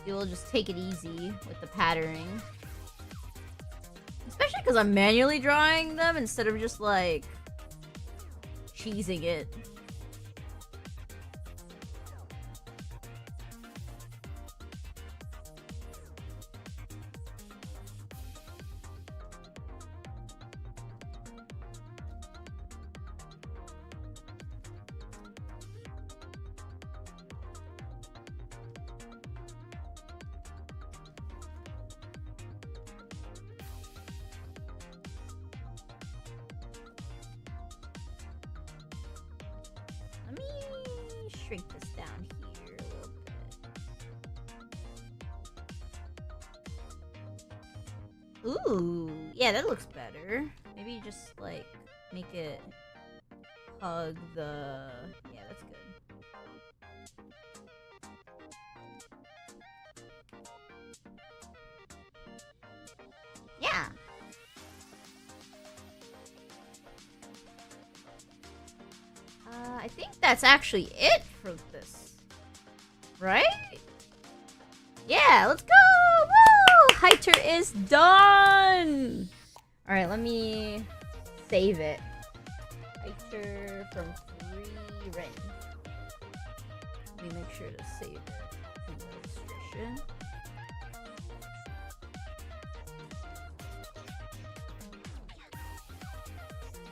you will just take it easy with the patterning. Especially because I'm manually drawing them instead of just like cheesing it. Shrink this down here a little bit. Ooh, yeah, that looks better. Maybe just like make it hug the... Yeah, that's good. Yeah. I think that's actually it for this. Right? Yeah, let's go! Woo! Hiter is done! Alright, let me save it. Hiter from free reign. Let me make sure to save it in the illustration.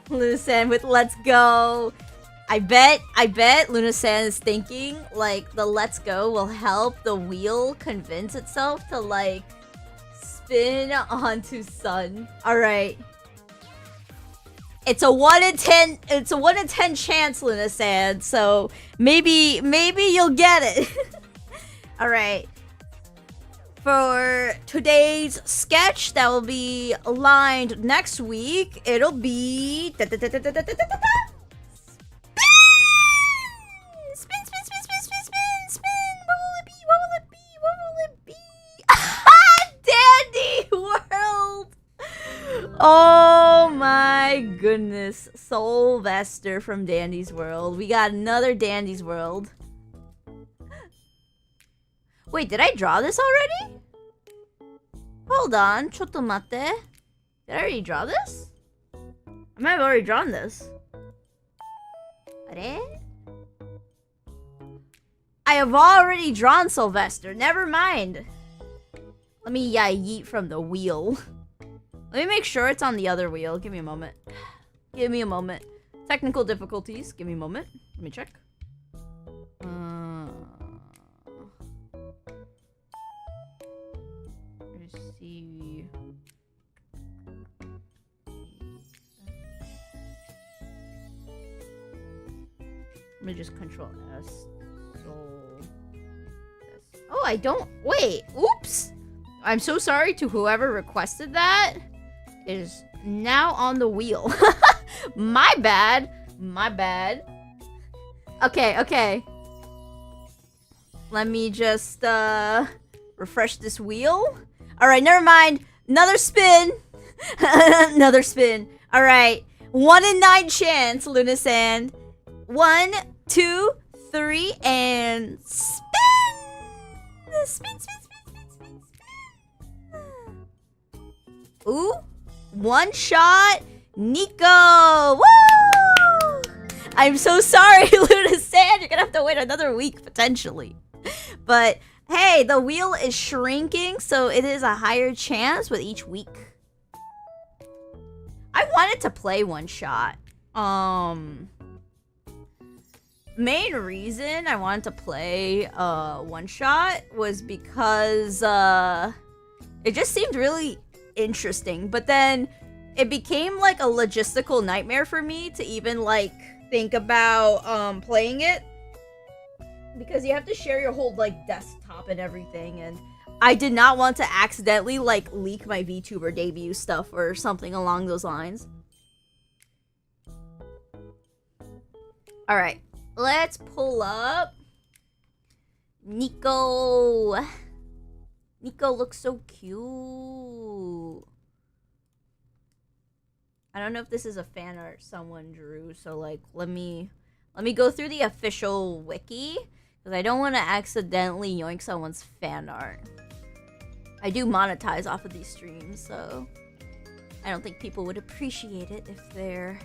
Luna-san with let's go! I bet Luna-san is thinking, like, the let's go will help the wheel convince itself to, like, spin onto Sun. Alright. It's a 1 in 10 chance, Luna-san, so maybe you'll get it. Alright. For today's sketch that will be aligned next week, it'll be... Oh my goodness. Sylvester from Dandy's World. We got another Dandy's World. Wait, did I draw this already? Hold on. Chotto mate. Did I already draw this? I might have already drawn this. Are? I have already drawn Sylvester. Never mind. Let me yeet from the wheel. Let me make sure it's on the other wheel. Give me a moment. Give me a moment. Technical difficulties. Give me a moment. Let me check. Let's see. me just control S. So, this. Oh, I don't. Wait. Oops. I'm so sorry to whoever requested that. It is now on the wheel. My bad. My bad. Okay. Let me just refresh this wheel. All right, never mind. Another spin. Another spin. All right. 1 in 9 chance, Luna Sand. 1, 2, 3, and spin. Spin. Ooh. One shot. Nico. Woo! I'm so sorry, Luna Sand. You're gonna have to wait another week, potentially. But hey, the wheel is shrinking, so it is a higher chance with each week. I wanted to play one shot. Main reason I wanted to play one shot was because it just seemed really interesting. But then it became like a logistical nightmare for me to even like think about playing it, because you have to share your whole like desktop and everything, and I did not want to accidentally like leak my VTuber debut stuff or something along those lines. All right, let's pull up Nico. Nico looks so cute. I don't know if this is a fan art someone drew, so like let me go through the official wiki, because I don't want to accidentally yoink someone's fan art. I do monetize off of these streams, so I don't think people would appreciate it if their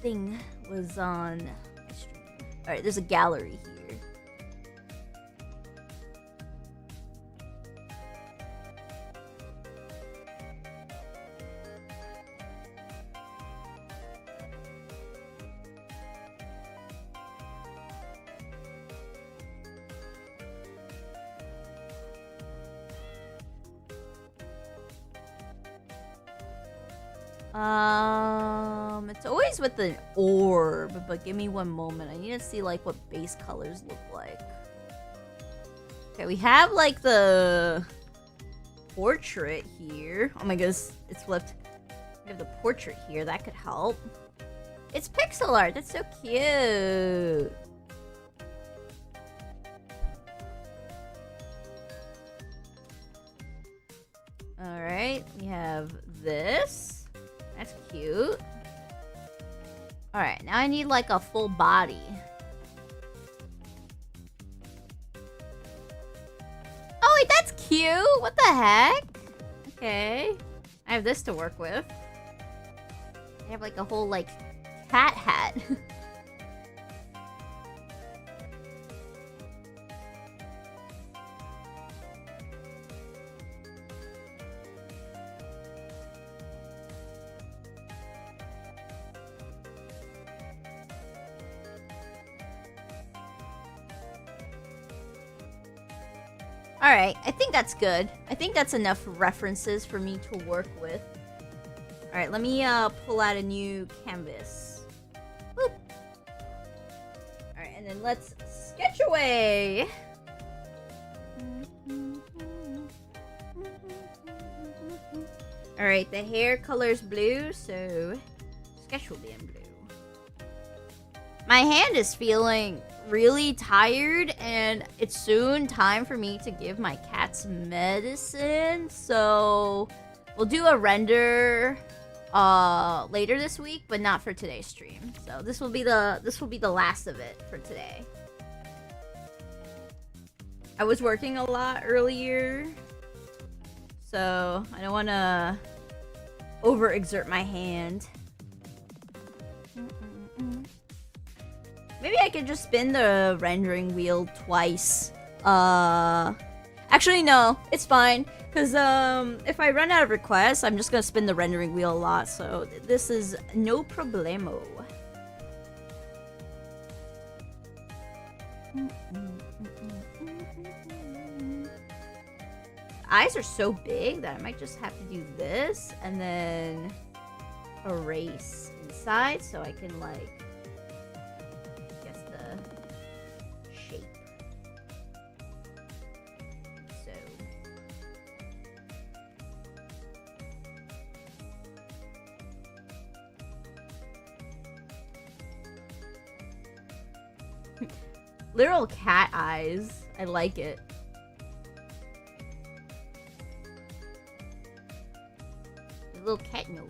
thing was on my stream. Alright, there's a gallery here. It's always with an orb, but give me one moment. I need to see like what base colors look like. Okay, we have like the portrait here. Oh my goodness, it's flipped. We have the portrait here, that could help. It's pixel art, that's so cute. Alright, we have this. That's cute. Alright, now I need like a full body. Oh wait, that's cute! What the heck? Okay. I have this to work with. I have like a whole like cat hat. Alright, I think that's good. I think that's enough references for me to work with. Alright, let me pull out a new canvas. Boop. Alright, and then let's sketch away. Alright, the hair color's blue, so sketch will be in blue. My hand is feeling really tired, and it's soon time for me to give my cats medicine, so we'll do a render later this week, but not for today's stream. So this will be the last of it for today. I was working a lot earlier, so I don't want to overexert my hand. Maybe I could just spin the rendering wheel twice. Actually, no. It's fine. Because, if I run out of requests, I'm just gonna spin the rendering wheel a lot. So, this is no problemo. Eyes are so big that I might just have to do this and then erase inside so I can, like, Literal cat eyes. I like it. A little cat nose.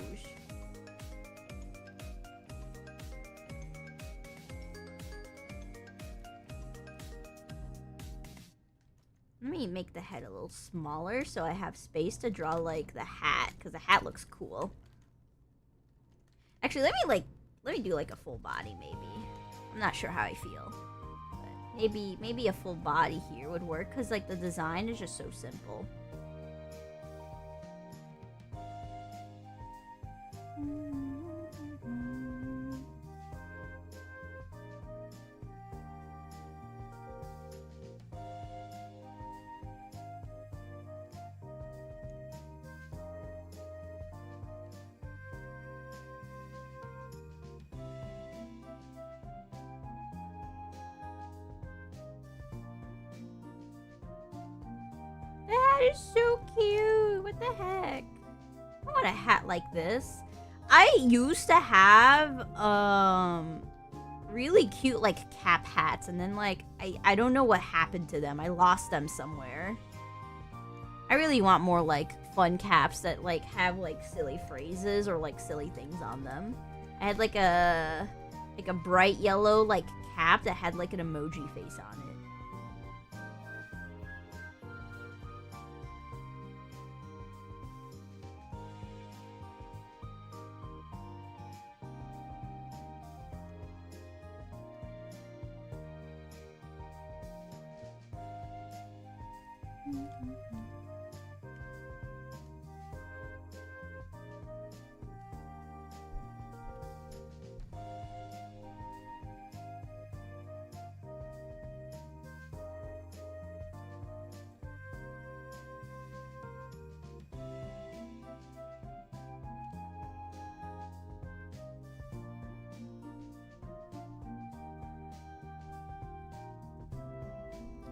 Let me make the head a little smaller so I have space to draw like the hat, because the hat looks cool. Actually, let me do like a full body maybe. I'm not sure how I feel. But maybe a full body here would work, because like the design is just so simple. That is so cute. What the heck? I want a hat like this. I used to have really cute like cap hats, and then like I don't know what happened to them. I lost them somewhere. I really want more like fun caps that like have like silly phrases or like silly things on them. I had like a bright yellow like cap that had like an emoji face on it.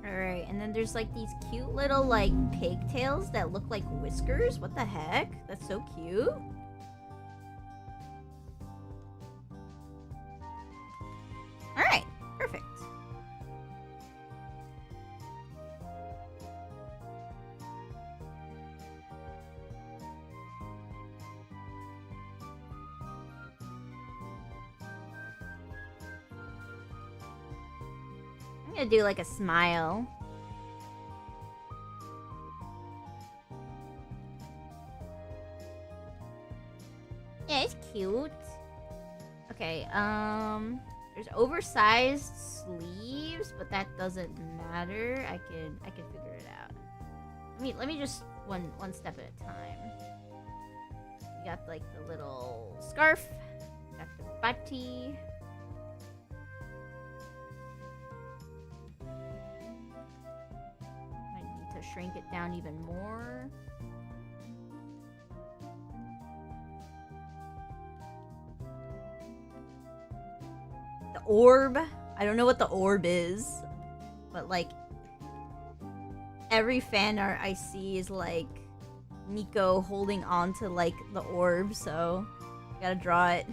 Alright, and then there's like these cute little like pigtails that look like whiskers. What the heck? That's so cute. Alright, perfect. I'm gonna do like a smile. Yeah, it's cute. Okay, there's oversized sleeves, but that doesn't matter. I can figure it out. Let me just one step at a time. You got like the little scarf, got the bati. Shrink it down even more. The orb. I don't know what the orb is, but like every fan art I see is like Nico holding on to like the orb, so I gotta draw it.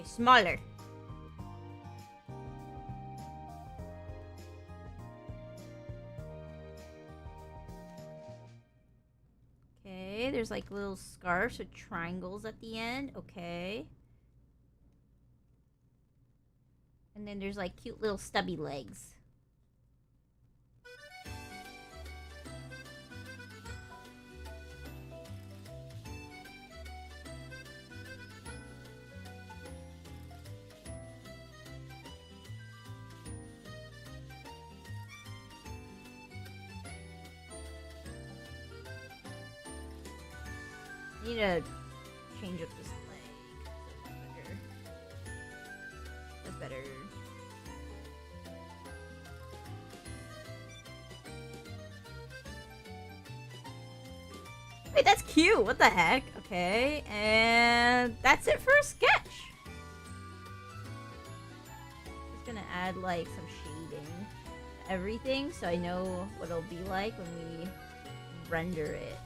Smaller. Okay, there's like little scarves with triangles at the end. Okay. And then there's like cute little stubby legs. I need to change up this leg. That's better. Wait, that's cute. What the heck? Okay, and that's it for a sketch. gonna add like some shading to everything so I know what it'll be like when we render it.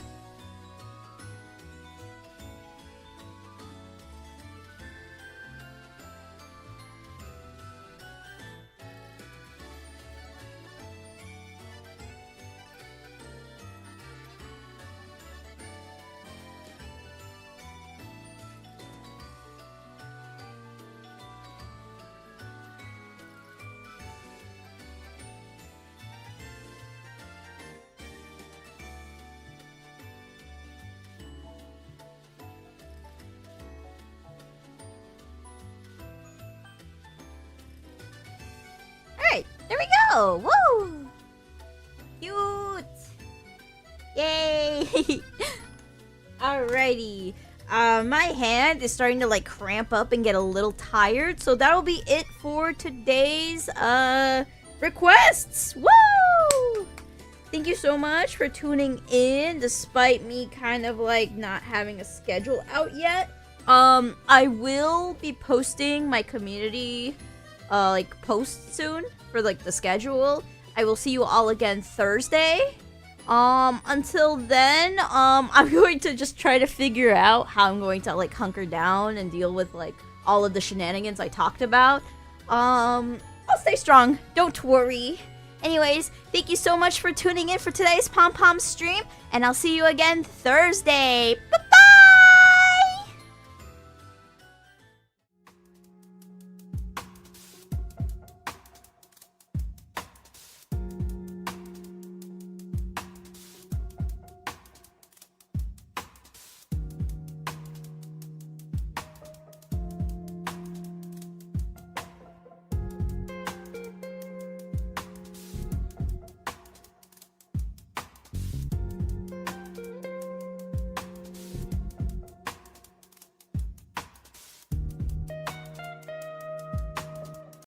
Alright, there we go! Woo! Cute! Yay! Alrighty. My hand is starting to like cramp up and get a little tired, so that'll be it for today's requests! Woo! Thank you so much for tuning in, despite me kind of like not having a schedule out yet. I will be posting my community like post soon for like the schedule. I will see you all again Thursday. Until then, I'm going to just try to figure out how I'm going to like hunker down and deal with like all of the shenanigans I talked about. I'll stay strong, don't worry. Anyways, thank you so much for tuning in for today's Pom Pom stream, and I'll see you again Thursday.